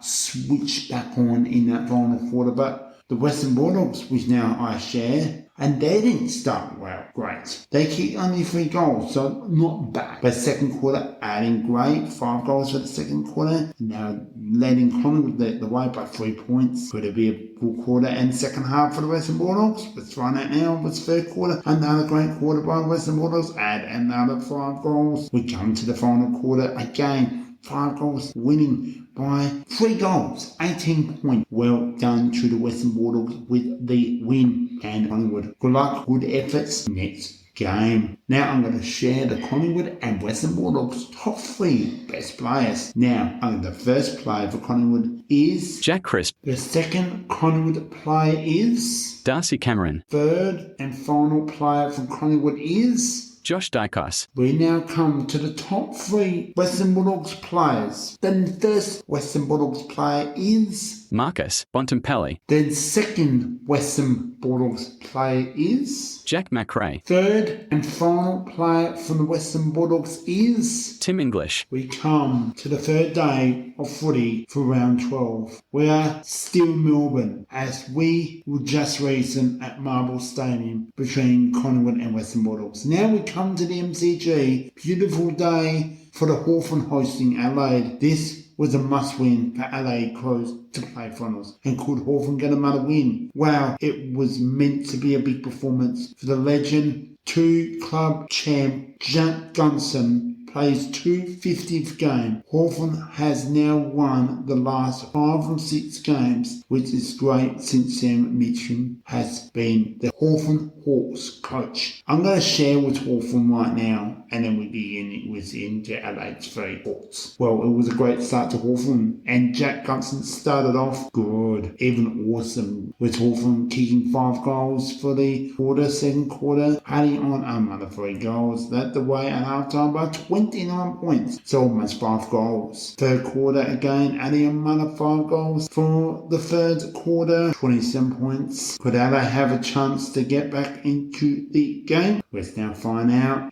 switch back on in that final quarter, but the Western Bulldogs, which now I share, and they didn't start well. Great. They kicked only 3 goals, so not bad. But second quarter, adding great. 5 goals for the second quarter. Now letting Collingwood lead the way by 3 points. Could it be a good quarter and second half for the Western Bulldogs? Let's find out now. It's third quarter. Another great quarter by Western Bulldogs. Add another 5 goals. We come to the final quarter again. 5 goals, winning by 3 goals, 18 points. Well done to the Western Bulldogs with the win. And Collingwood, good luck, good efforts next game. Now I'm going to share the Collingwood and Western Bulldogs top 3 best players. Now, the first player for Collingwood is Jack Crisp. The second Collingwood player is Darcy Cameron. Third and final player from Collingwood is Josh Dykos. We now come to the top 3 Western Bulldogs players. Then the first Western Bulldogs player is Marcus Bontempelli. Then second Western Bulldogs player is Jack McRae. Third and final player from the Western Bulldogs is Tim English. We come to the third day of footy for round 12. We are still Melbourne as we were just recent at Marble Stadium between Collingwood and Western Bulldogs. Now we come to the MCG. Beautiful day for the Hawthorn hosting Adelaide. This was a must-win for Adelaide Crows to play finals. And could Hawthorn get another win? Wow, it was meant to be a big performance for the legend, 2-club champ Jack Gunson plays 250th game. Hawthorn has now won the last 5 from 6 games, which is great since Sam Mitchell has been the Hawthorn Hawks coach. I'm going to share with Hawthorn right now, and then we begin with into Adelaide's 3 thoughts. Well, it was a great start to Hawthorn, and Jack Gunson started off good, even awesome, with Hawthorn kicking 5 goals for the second quarter, adding on another 3 goals. Led the way at halftime by 29 points, so almost 5 goals. Third quarter again, adding another 5 goals for the third quarter, 27 points. Could Adelaide have a chance to get back into the game? Let's now find out.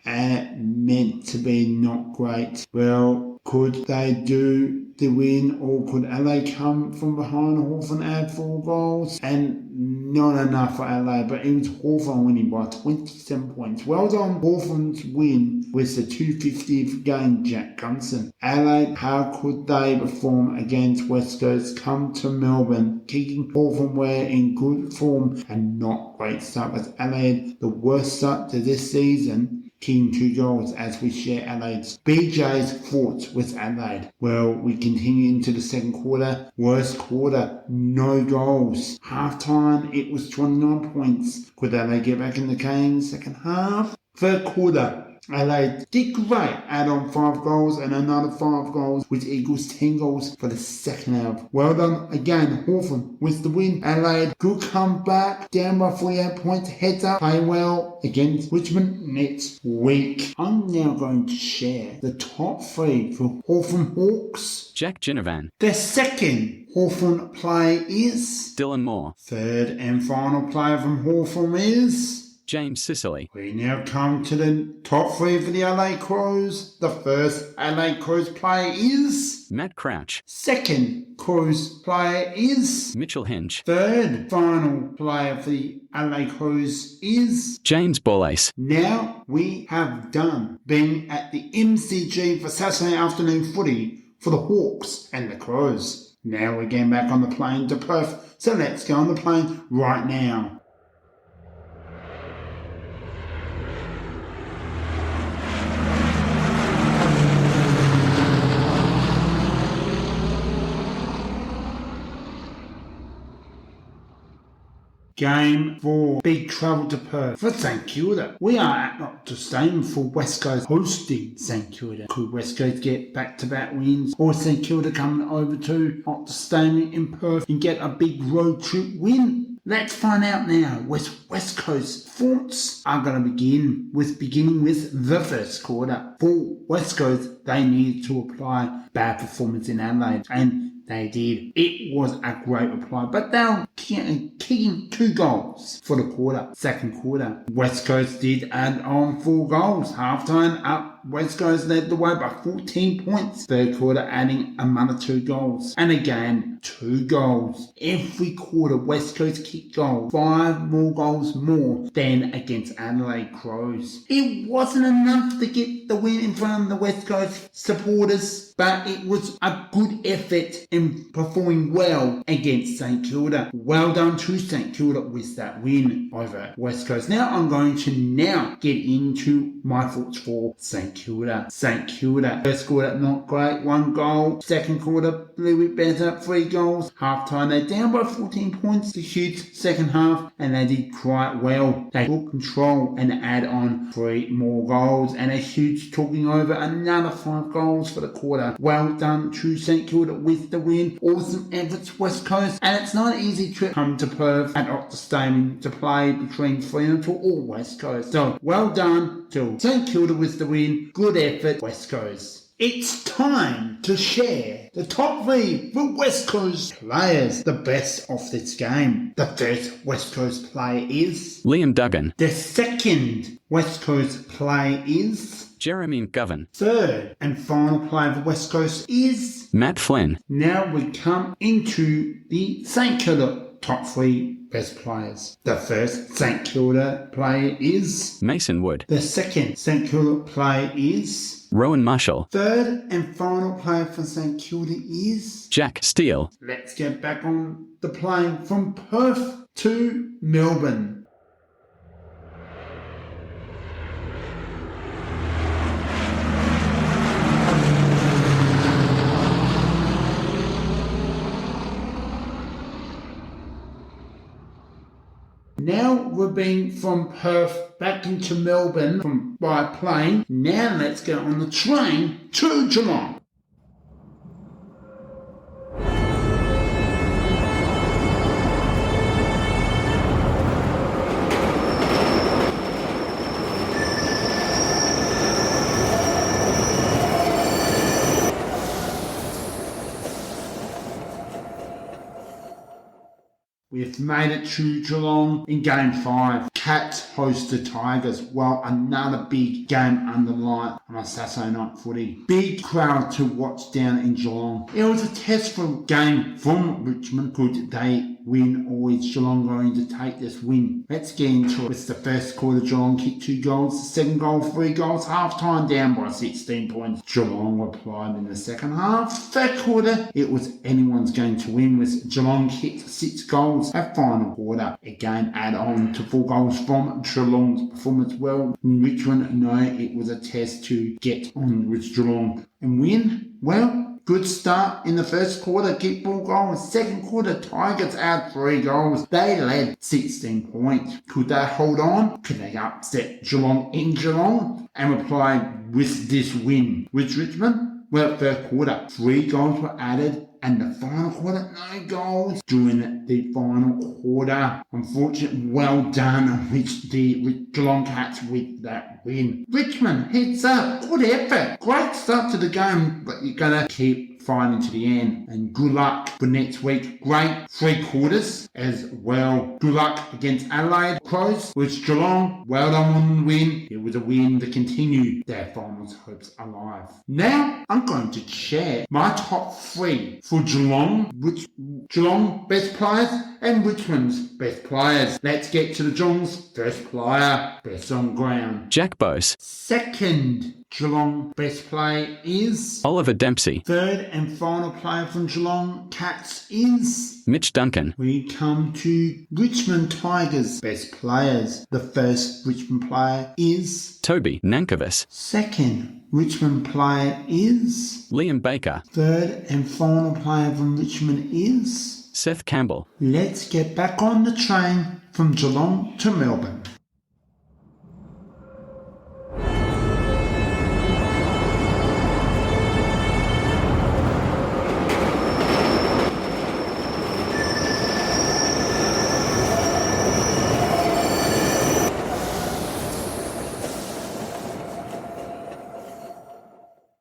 Meant to be not great. Well, could they do the win, or could Adelaide come from behind Hawthorn add 4 goals? And not enough for Adelaide, but it was Hawthorn winning by 27 points. Well done, Hawthorn's win with the 250th game, Jack Gunson. Adelaide, how could they perform against West Coast? Come to Melbourne, kicking Hawthorn were in good form and not great start with Adelaide. The worst start to this season, kicking 2 goals as we share Adelaide's BJ's thoughts with Adelaide. Well, we continue into the second quarter. Worst quarter, no goals. Half time, it was 29 points. Could Adelaide get back in the game second half? Third quarter, Adelaide did great, add on 5 goals and another 5 goals, which equals 10 goals for the second half. Well done again, Hawthorn with the win. Adelaide, good comeback, down by 48 points, heads up, play well against Richmond next week. I'm now going to share the top 3 for Hawthorn Hawks. Jack Ginnivan. The second Hawthorn player is Dylan Moore. Third and final player from Hawthorn is James Sicily. We now come to the top 3 for the LA Crows. The first LA Crows player is Matt Crouch. Second Crows player is Mitchell Hinge. Third final player for the LA Crows is James Borlase. Now we have done being at the MCG for Saturday afternoon footy for the Hawks and the Crows. Now we're getting back on the plane to Perth, so let's go on the plane right now. Game 4, big travel to Perth for St Kilda. We are at Optus Stadium for West Coast hosting St Kilda. Could West Coast get back-to-back wins, or St Kilda coming over to Optus Stadium in Perth and get a big road trip win? Let's find out now. West Coast thoughts are going to beginning with the first quarter. For West Coast, they needed to apply bad performance in Adelaide, and they did. It was a great reply, but they were kicking 2 goals for the quarter. Second quarter, West Coast did add on 4 goals. Halftime up, West Coast led the way by 14 points. Third quarter adding another 2 goals. And again, 2 goals. Every quarter, West Coast kicked goals. 5 more goals more than against Adelaide Crows. It wasn't enough to get the win in front of the West Coast supporters, but it was a good effort in performing well against St Kilda. Well done to St Kilda with that win over West Coast. Now I'm going to get into my thoughts for St Kilda. St Kilda, first quarter not great, 1 goal. Second quarter a little bit better, 3 goals. Half time they're down by 14 points. The huge second half, and they did quite well. They took control and add on 3 more goals, and a huge talking over another 5 goals for the quarter. Well done to St Kilda with the win. Awesome efforts West Coast, and it's not an easy trip come to Perth at Optus Stadium to play between Fremantle or West Coast. So well done to St Kilda with the win. Good effort West Coast. It's time to share the top 3 for West Coast players, the best of this game. The first West Coast player is Liam Duggan, the second West Coast player is Jeremy Govan, third and final player for West Coast is Matt Flynn, Now we come into the St Kilda top 3 best players. The first St Kilda player is Mason Wood, the second St Kilda player is Rowan Marshall, third and final player for St Kilda is Jack Steele. Let's get back on the plane from Perth to Melbourne. Now we're being from Perth back into Melbourne by plane. Now let's get on the train to Geelong. We've made it to Geelong in Game 5. Cats host the Tigers. Well, another big game under light on a Saturday night footy. Big crowd to watch down in Geelong. It was a test for game from Richmond. Could they win, or is Geelong going to take this win? Let's get into it. It's the first quarter. Geelong kicked 2 goals. The second goal, 3 goals. Half time down by 16 points. Geelong replied in the second half. Third quarter, it was anyone's going to win with Geelong kicked 6 goals at final quarter. Again, add on to 4 goals from Geelong's performance. Well, Richmond, no, it was a test to get on with Geelong and win. Well, good start in the first quarter, kick 4 goals. Second quarter, Tigers add 3 goals. They led 16 points. Could they hold on? Could they upset Geelong in Geelong and reply with this win with Richmond? Well, first quarter, 3 goals were added, and the final quarter, no goals during the final quarter. Unfortunately, well done with the Geelong Cats with that win. Richmond, heads up, good effort. Great start to the game, but you're going to keep fighting to the end. And good luck for next week. Great 3 quarters as well. Good luck against Adelaide Crows with Geelong. Well done on the win. It was a win to continue their finals hopes alive. Now, I'm going to share my top 3 for Geelong, which Geelong best players and Richmond's best players. Let's get to the Geelong's first player, best on ground. Jack Bose. Second Geelong best play is Oliver Dempsey. third and final player from Geelong Cats is Mitch Duncan. we come to Richmond Tigers best players. The first Richmond player is Toby Nankervis. second Richmond player is Liam Baker. third and final player from Richmond is Seth Campbell. let's get back on the train from Geelong to Melbourne.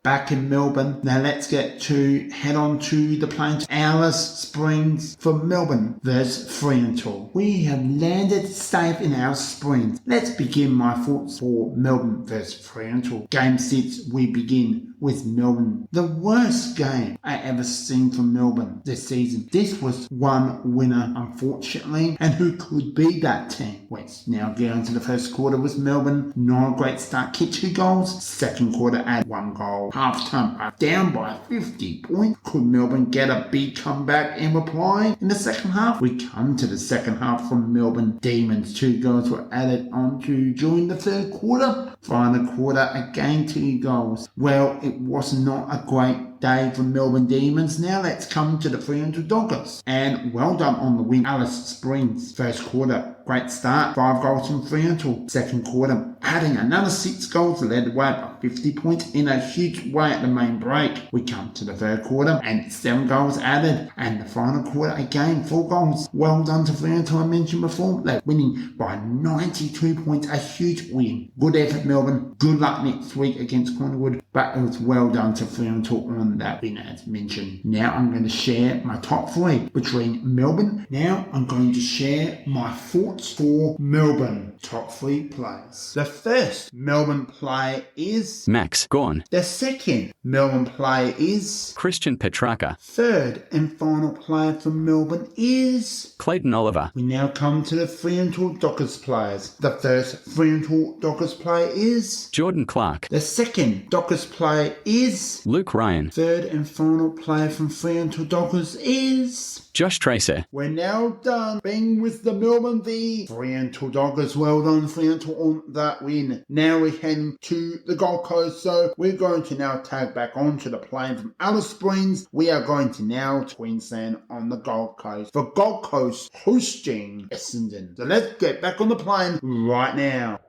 Back in Melbourne. Now let's head on to the plane to Alice Springs for Melbourne versus Fremantle. We have landed safe in Alice Springs. Let's begin my thoughts for Melbourne versus Fremantle. Game 6, we begin with Melbourne. The worst game I ever seen from Melbourne this season. This was one winner, unfortunately, and who could be that team? Let's now get on to the first quarter with Melbourne. Not a great start, kicked 2 goals. Second quarter, add 1 goal. Half-time, down by 50 points. Could Melbourne get a big comeback and reply in the second half? We come to the second half from Melbourne Demons. 2 goals were added on to during the third quarter. Final quarter, again 2 goals. Well, it was not a great day for Melbourne Demons. Now let's come to the Fremantle Dockers. And well done on the win, Alice Springs. First quarter, great start. 5 goals from Fremantle. Second quarter, adding another 6 goals, led the way by 50 points in a huge way at the main break. We come to the third quarter and 7 goals added. And the final quarter, again 4 goals. Well done to Fremantle, I mentioned before. They're winning by 92 points, a huge win. Good effort, Melbourne. Good luck next week against Collingwood. But it was well done to Fremantle on that win as mentioned. Now I'm going to share my top 3 between Melbourne. Now I'm going to share my thoughts for Melbourne top 3 players. The first Melbourne player is Max Gawn. the second Melbourne player is Christian Petrarca. third and final player for Melbourne is Clayton Oliver. we now come to the Fremantle Dockers players. The first Fremantle Dockers player is Jordan Clark. the second Dockers player is Luke Ryan. third and final player from Fremantle Dockers is Josh Tracer. we're now done being with the Melbourne v Fremantle Dockers. Well done Fremantle on that win. Now we're heading to the Gold Coast, so we're going to now tag back onto the plane from Alice Springs. We are going to now to Queensland on the Gold Coast for Gold Coast hosting Essendon. So let's get back on the plane right now.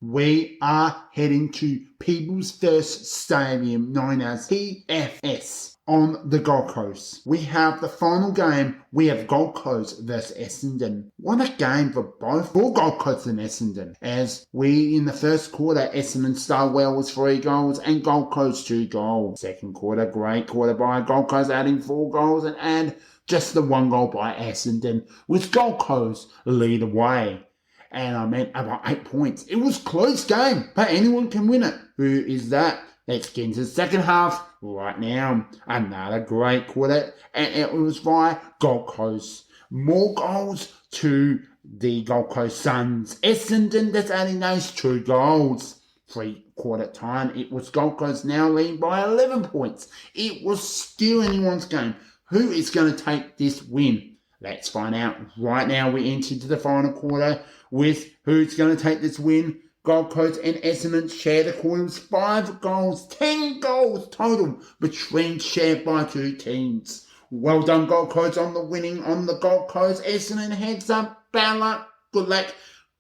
We are heading to People's First Stadium, known as PFS, on the Gold Coast. We have the final game. We have Gold Coast versus Essendon. What a game for both Gold Coast and Essendon. As we, in the first quarter, Essendon started well with 3 goals and Gold Coast 2 goals. Second quarter, great quarter by Gold Coast, adding 4 goals and just the 1 goal by Essendon, with Gold Coast lead away. And I meant about 8 points. It was a close game, but anyone can win it. Who is that? Let's get into the second half right now. Another great quarter, and it was by Gold Coast. More goals to the Gold Coast Suns. Essendon that's adding those 2 goals. 3-quarter time, it was Gold Coast now leading by 11 points. It was still anyone's game. Who is going to take this win? Let's find out right now. We enter into the final quarter with who's going to take this win. Gold Coast and Essendon share the quarters. 5 goals, 10 goals total between shared by 2 teams. Well done Gold Coast on the winning on the Gold Coast. Essendon heads up. Bad luck.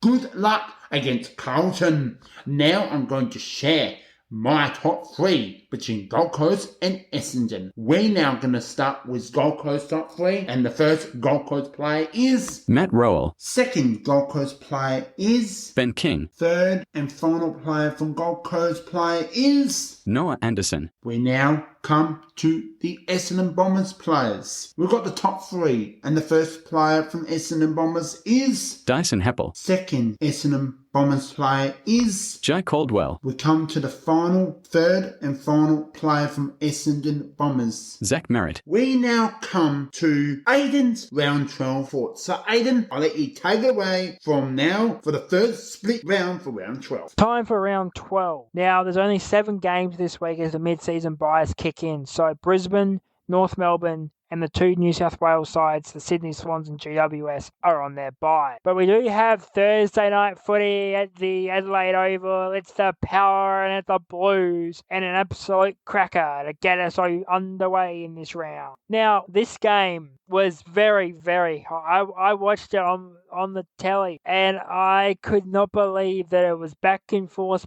Good luck against Carlton. Now I'm going to share my top 3 between Gold Coast and Essendon. We're now going to start with Gold Coast top 3, and the first Gold Coast player is Matt Rowell. Second Gold Coast player is Ben King. Third and final player from Gold Coast player is Noah Anderson. we're now come to the Essendon Bombers players. We've got the top three, and the first player from Essendon Bombers is Dyson Heppel, second Essendon Bombers player is Jai Caldwell, we come to the third and final player from Essendon Bombers. Zach Merritt. We now come to Aiden's round 12 thoughts. So Aiden, I'll let you take it away from now for the third split round for round 12. Time for round 12. Now, there's only 7 games this week as the mid-season buys kick in. So Brisbane, North Melbourne, and the 2 New South Wales sides, the Sydney Swans and GWS, are on their bye. But we do have Thursday night footy at the Adelaide Oval. It's the Power and it's the Blues, and an absolute cracker to get us underway in this round. Now, this game was very, very high. I watched it on the telly, and I could not believe that it was back and forth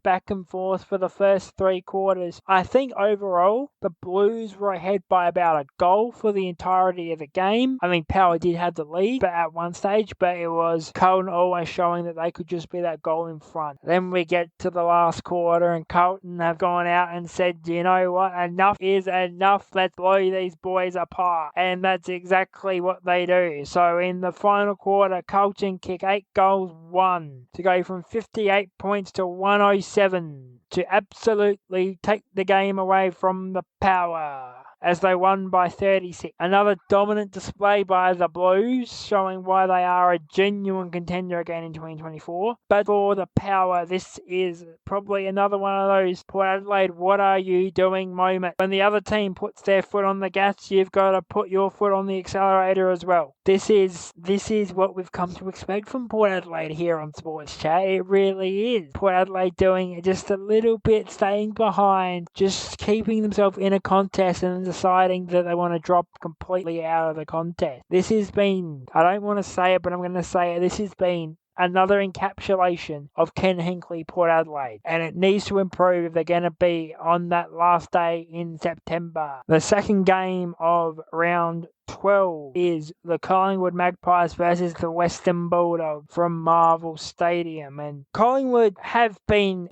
for the first 3 quarters. I think overall, the Blues were ahead by about a goal for the entirety of the game. I mean, Power did have the lead at one stage, but it was Carlton always showing that they could just be that goal in front. Then we get to the last quarter, and Carlton have gone out and said, you know what, enough is enough, let's blow these boys apart. And that's exactly what they do. So in the final quarter, Carlton kick 8 goals, 1 to go from 58 points to 107 to absolutely take the game away from the Power, as they won by 36. Another dominant display by the Blues, showing why they are a genuine contender again in 2024. But for the Power, this is probably another one of those Port Adelaide, what are you doing moment. When the other team puts their foot on the gas, you've got to put your foot on the accelerator as well. This is what we've come to expect from Port Adelaide here on Sports Chat. It really is. Port Adelaide doing it just a little bit, staying behind, just keeping themselves in a contest and deciding that they want to drop completely out of the contest. This has been, I don't want to say it, but I'm going to say it, this has been another encapsulation of Ken Hinkley Port Adelaide, and it needs to improve if they're going to be on that last day in September. The second game of round 12 is the Collingwood Magpies versus the Western Bulldogs from Marvel Stadium, and Collingwood have been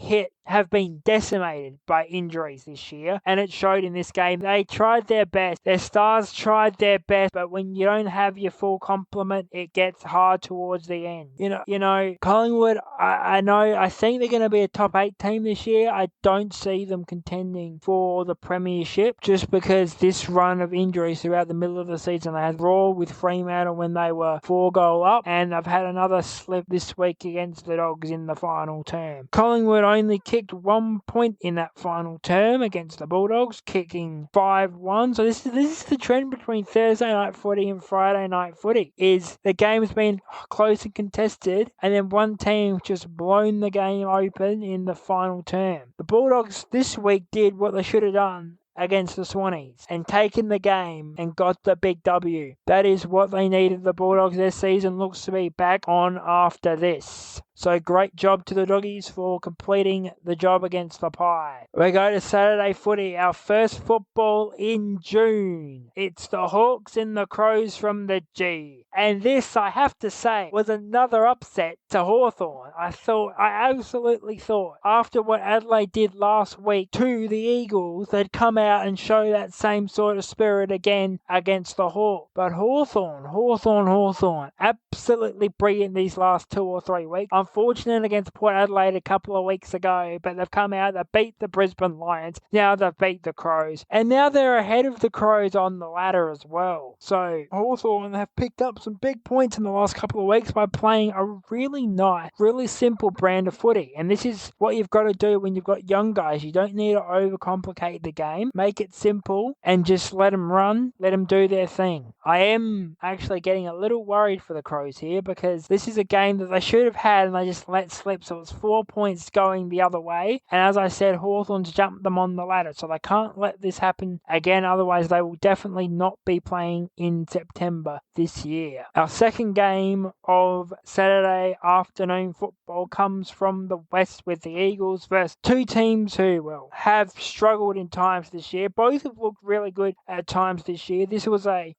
decimated by injuries this year, and it showed in this game. They tried their best, their stars tried their best, but when you don't have your full complement, it gets hard towards the end. You know, Collingwood, I think they're going to be a top 8 team this year. I don't see them contending for the premiership, just because this run of injuries throughout the middle of the season. They had Raw with Fremantle when they were 4 goal up, and they've had another slip this week against the Dogs in the final term. Collingwood only kicked 1 point in that final term against the Bulldogs, kicking 5-1. So this is the trend between Thursday night footy and Friday night footy, is the game's been close and contested, and then one team just blown the game open in the final term. The Bulldogs this week did what they should have done against the Swannies and taken the game and got the big W. That is what they needed. The Bulldogs, their season looks to be back on after this. So great job to the Doggies for completing the job against the Pie. We go to Saturday footy, our first football in June. It's the Hawks and the Crows from the G. And this, I have to say, was another upset to Hawthorn. I absolutely thought, after what Adelaide did last week to the Eagles, they'd come out and show that same sort of spirit again against the Hawks. But Hawthorn, absolutely brilliant these last 2 or 3 weeks. Unfortunate against Port Adelaide a couple of weeks ago, but they've come out, they beat the Brisbane Lions, now they've beat the Crows, and now they're ahead of the Crows on the ladder as well. So Hawthorn have picked up some big points in the last couple of weeks by playing a really nice, really simple brand of footy, and this is what you've got to do when you've got young guys. You don't need to overcomplicate the game, make it simple and just let them run, let them do their thing. I am actually getting a little worried for the Crows here, because this is a game that they should have had and they just let slip. So it's 4 points going the other way. And as I said, Hawthorn's jumped them on the ladder. So they can't let this happen again. Otherwise, they will definitely not be playing in September this year. Our second game of Saturday afternoon football comes from the West with the Eagles versus 2 teams who, well, have struggled in times this year. Both have looked really good at times this year. This was a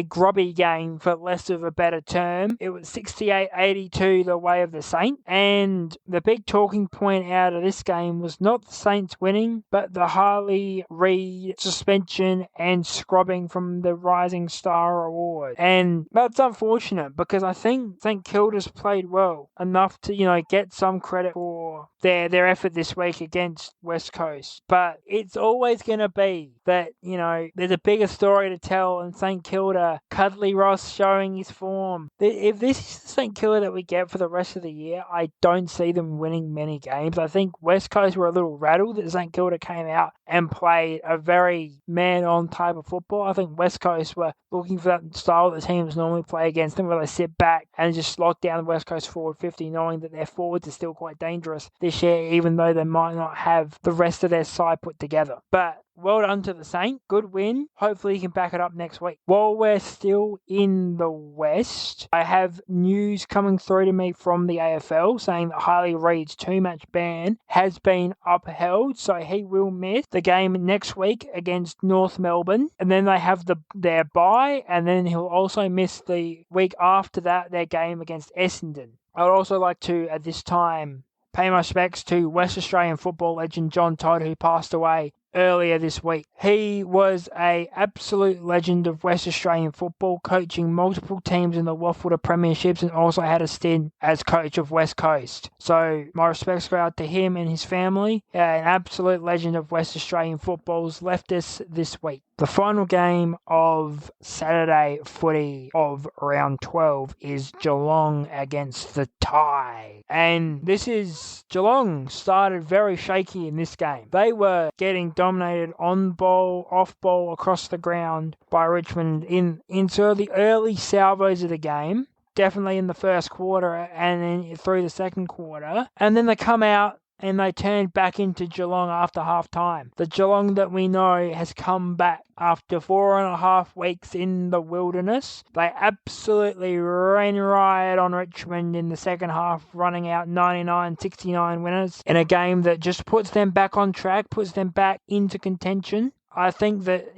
grubby game for less of a better term. It was 68-82 the way of the Saints. And the big talking point out of this game was not the Saints winning, but the Harley Reid suspension and scrubbing from the Rising Star Award. And that's unfortunate because I think St Kilda's played well enough to, get some credit for their effort this week against West Coast. But it's always going to be that, there's a bigger story to tell in St Kilda. Cuddly Ross showing his form. If this is the St Kilda that we get for the rest of the year, I don't see them winning many games. I think West Coast were a little rattled that St Kilda came out and played a very man-on type of football. I think West Coast were looking for that style that teams normally play against them, where they sit back and just lock down the West Coast forward 50, knowing that their forwards are still quite dangerous this year, even though they might not have the rest of their side put together. But well done to the Saints. Good win. Hopefully you can back it up next week. While we're still in the West, I have news coming through to me from the AFL saying that Harley Reid's 2-match ban has been upheld, so he will miss the game next week against North Melbourne. And then they have their bye, and then he'll also miss the week after that, their game against Essendon. I would also like to, at this time, pay my respects to West Australian football legend John Todd, who passed away earlier this week. He was an absolute legend of West Australian football, coaching multiple teams in the Waffle Premierships and also had a stint as coach of West Coast. So my respects go out to him and his family. An absolute legend of West Australian football's left us this week. The final game of Saturday footy of round 12 is Geelong against the Tide. And Geelong started very shaky in this game. They were getting dominated on ball, off ball, across the ground by Richmond into the early salvos of the game. Definitely in the first quarter and then through the second quarter. And then they come out and they turned back into Geelong after half-time. The Geelong that we know has come back after 4.5 weeks in the wilderness. They absolutely ran riot on Richmond in the second half, running out 99-69 winners in a game that just puts them back on track, puts them back into contention. I think that,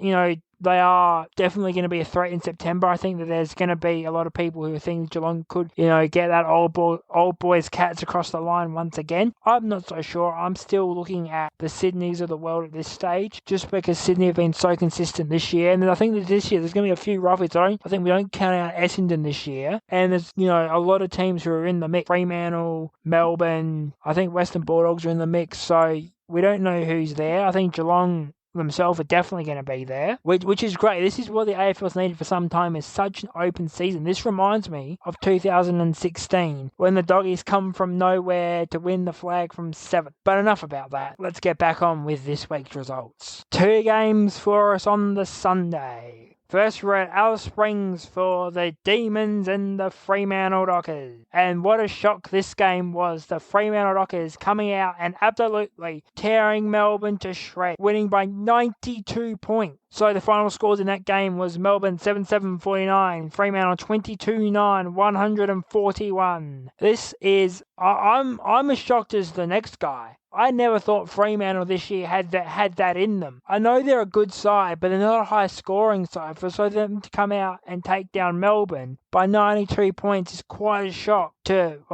they are definitely going to be a threat in September. I think that there's going to be a lot of people who think Geelong could, get that old boys Cats across the line once again. I'm not so sure. I'm still looking at the Sydneys of the world at this stage, just because Sydney have been so consistent this year. And I think that this year there's going to be a few roughies. I think we don't count out Essendon this year. And there's, a lot of teams who are in the mix. Fremantle, Melbourne, I think Western Bulldogs are in the mix. So we don't know who's there. I think Geelong themselves are definitely going to be there, which is great. This is what the AFL's needed for some time, is such an open season. This reminds me of 2016 when the Doggies come from nowhere to win the flag from 7th. But enough about that. Let's get back on with this week's results. 2 games for us on the Sunday. First, we're at Alice Springs for the Demons and the Fremantle Dockers. And what a shock this game was. The Fremantle Dockers coming out and absolutely tearing Melbourne to shreds, winning by 92 points. So the final scores in that game was Melbourne 7-7-49, Fremantle 22-9, 141. This is, I'm as shocked as the next guy. I never thought Fremantle this year had that in them. I know they're a good side, but they're not a high scoring side. So them to come out and take down Melbourne by 92 points is quite a shock to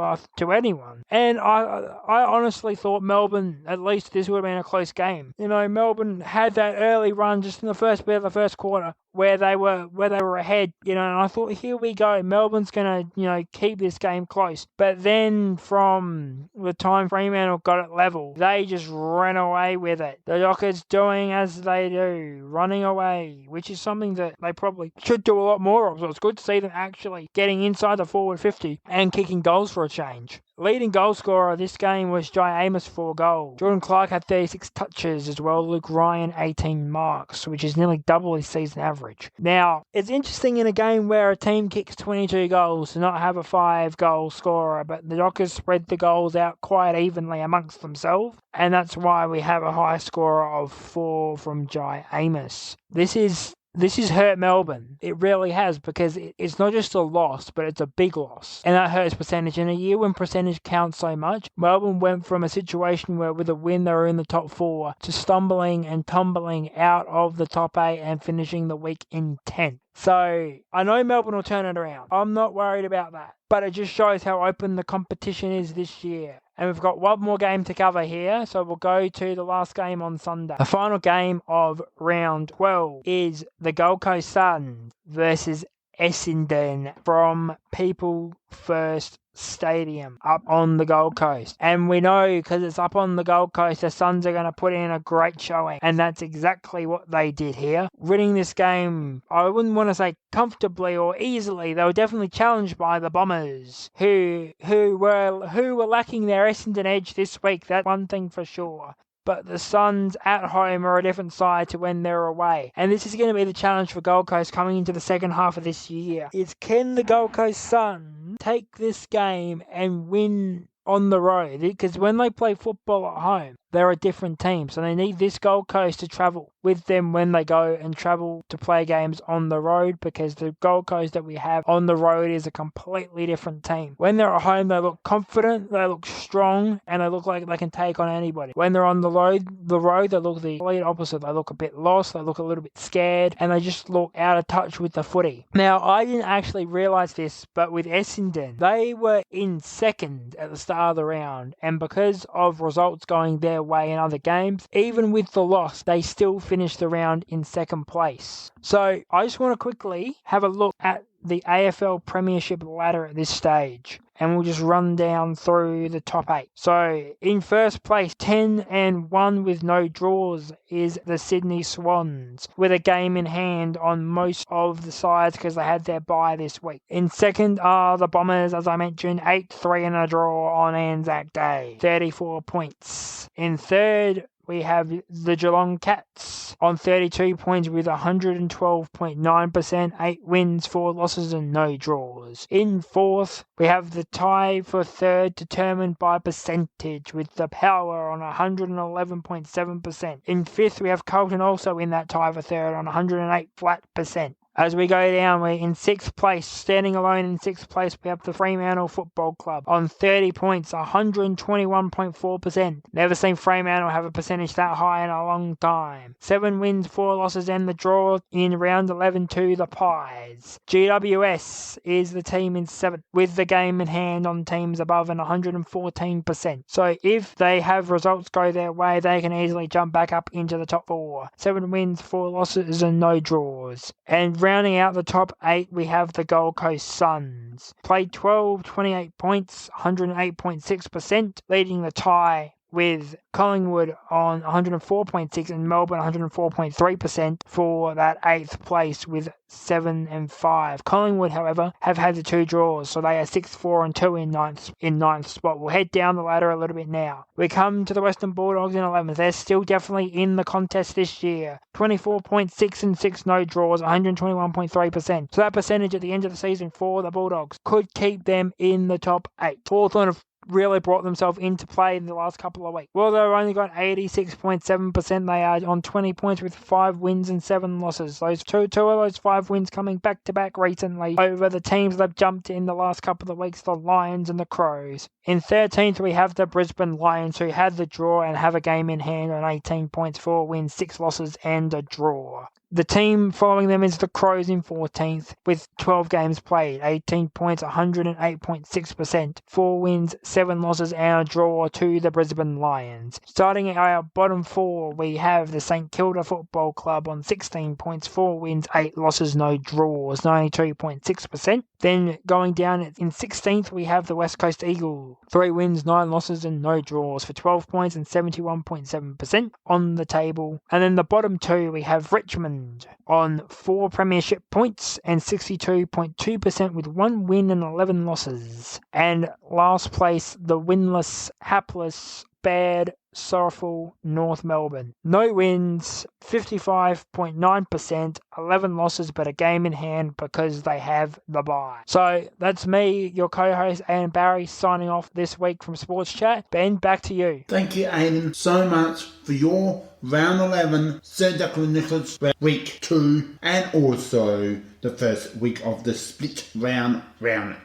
anyone. And I honestly thought Melbourne, at least this would have been a close game. Melbourne had that early run just in the first bit of the first quarter where they were ahead, and I thought, here we go, Melbourne's gonna, keep this game close. But then from the time Fremantle got it level, they just ran away with it. The Dockers doing as they do, running away, which is something that they probably should do a lot more of. So it's good to see them actually getting inside the forward 50 and kicking goals for a change. Leading goal scorer this game was Jai Amos, 4 goals. Jordan Clark had 36 touches as well. Luke Ryan, 18 marks, which is nearly double his season average. Now, it's interesting in a game where a team kicks 22 goals to not have a 5-goal scorer, but the Dockers spread the goals out quite evenly amongst themselves, and that's why we have a high scorer of 4 from Jai Amos. This is this has hurt Melbourne. It really has, because it's not just a loss, but it's a big loss. And that hurts percentage. In a year when percentage counts so much, Melbourne went from a situation where with a win they were in the top 4 to stumbling and tumbling out of the top 8 and finishing the week in 10th. So I know Melbourne will turn it around. I'm not worried about that. But it just shows how open the competition is this year. And we've got one more game to cover here, so we'll go to the last game on Sunday. The final game of round 12 is the Gold Coast Suns versus Essendon from People First Stadium up on the Gold Coast. And we know, because it's up on the Gold Coast, the Suns are going to put in a great showing. And that's exactly what they did here. Winning this game, I wouldn't want to say comfortably or easily. They were definitely challenged by the Bombers, who were lacking their Essendon edge this week. That's one thing for sure. But the Suns at home are a different side to when they're away. And this is going to be the challenge for Gold Coast coming into the second half of this year. Is can the Gold Coast Suns take this game and win on the road? Because when they play football at home, they're a different team. So they need this Gold Coast to travel with them when they go and travel to play games on the road, because the Gold Coast that we have on the road is a completely different team. When they're at home, they look confident, they look strong, and they look like they can take on anybody. When they're on the road, they look the complete opposite. They look a bit lost, they look a little bit scared, and they just look out of touch with the footy. Now, I didn't actually realise this, but with Essendon, they were in second at the start of the round, and because of results going their way in other games, even with the loss, they still finished the round in second place. So I just want to quickly have a look at the AFL Premiership ladder at this stage, and we'll just run down through the top 8. So in first place, 10-1 with no draws, is the Sydney Swans, with a game in hand on most of the sides because they had their bye this week. In second are the Bombers, as I mentioned, 8-3 and a draw on Anzac Day, 34 points. In third, we have the Geelong Cats on 32 points with 112.9%, 8 wins, 4 losses and no draws. In fourth, we have the tie for third determined by percentage with the Power on 111.7%. In fifth, we have Carlton also in that tie for third on 108 flat percent. As we go down, we're in sixth place. Standing alone in sixth place, we have the Fremantle Football Club on 30 points, 121.4%. Never seen Fremantle have a percentage that high in a long time. 7 wins, 4 losses, and the draw in round 11 to the Pies. GWS is the team in 7th, with the game in hand on teams above and 114%. So if they have results go their way, they can easily jump back up into the top 4. 7 wins, 4 losses, and no draws. And rounding out the top 8, we have the Gold Coast Suns. Played 12, 28 points, 108.6%, leading the tie with Collingwood on 104.6 and Melbourne 104.3% for that 8th place with 7-5. Collingwood, however, have had the 2 draws, so they are 6-4-2 in ninth spot. We'll head down the ladder a little bit now. We come to the Western Bulldogs in 11th. They're still definitely in the contest this year. 24.6 and 6 no draws, 121.3%. So that percentage at the end of the season for the Bulldogs could keep them in the top 8. Hawthorn have really brought themselves into play in the last couple of weeks. Well, they've only got 86.7%. They are on 20 points with 5 wins and 7 losses. Those two of those 5 wins coming back to back recently over the teams they've jumped in the last couple of weeks, the Lions and the Crows. In 13th, we have the Brisbane Lions, who had the draw and have a game in hand on 18 points, 4 wins, 6 losses and a draw. The team following them is the Crows in 14th with 12 games played, 18 points, 108.6%, 4 wins, 7 losses and a draw to the Brisbane Lions. Starting at our bottom 4, we have the St Kilda Football Club on 16 points, 4 wins, 8 losses, no draws, 92.6%. Then going down in 16th, we have the West Coast Eagles, 3 wins, 9 losses and no draws for 12 points and 71.7% on the table. And then the bottom 2, we have Richmond on 4 premiership points and 62.2% with 1 win and 11 losses. And last place, the winless, hapless, bad sorrowful North Melbourne. No wins, 55.9%, 11 losses, but a game in hand because they have the bye. So that's me, your co-host, Ian Barry, signing off this week from Sports Chat. Ben, back to you. Thank you, Aidan, so much for your round 11 Sir Declan Nicholas week 2 and also the first week of the split round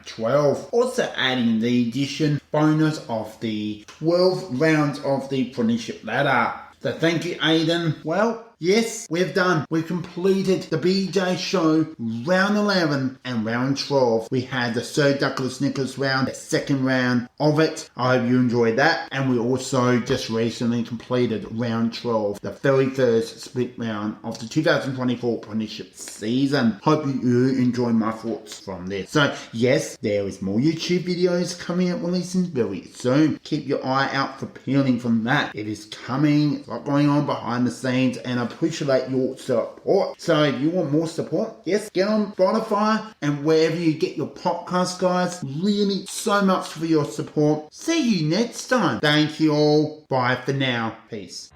12. Also adding the addition bonus of the 12 rounds of the Premiership ladder. So thank you, Aidan. Well, yes, we've done. We've completed the BJ show round 11 and round 12. We had the Sir Douglas Nicholas round, the second round of it. I hope you enjoyed that. And we also just recently completed round 12, the very first split round of the 2024 Premiership season. Hope you enjoyed my thoughts from this. So yes, there is more YouTube videos coming out releasing very soon. Keep your eye out for peeling from that. It is coming. A lot going on behind the scenes and I appreciate your support. So if you want more support, yes, get on Spotify and wherever you get your podcast, guys. Really so much for your support. See you next time. Thank you all. Bye for now. Peace.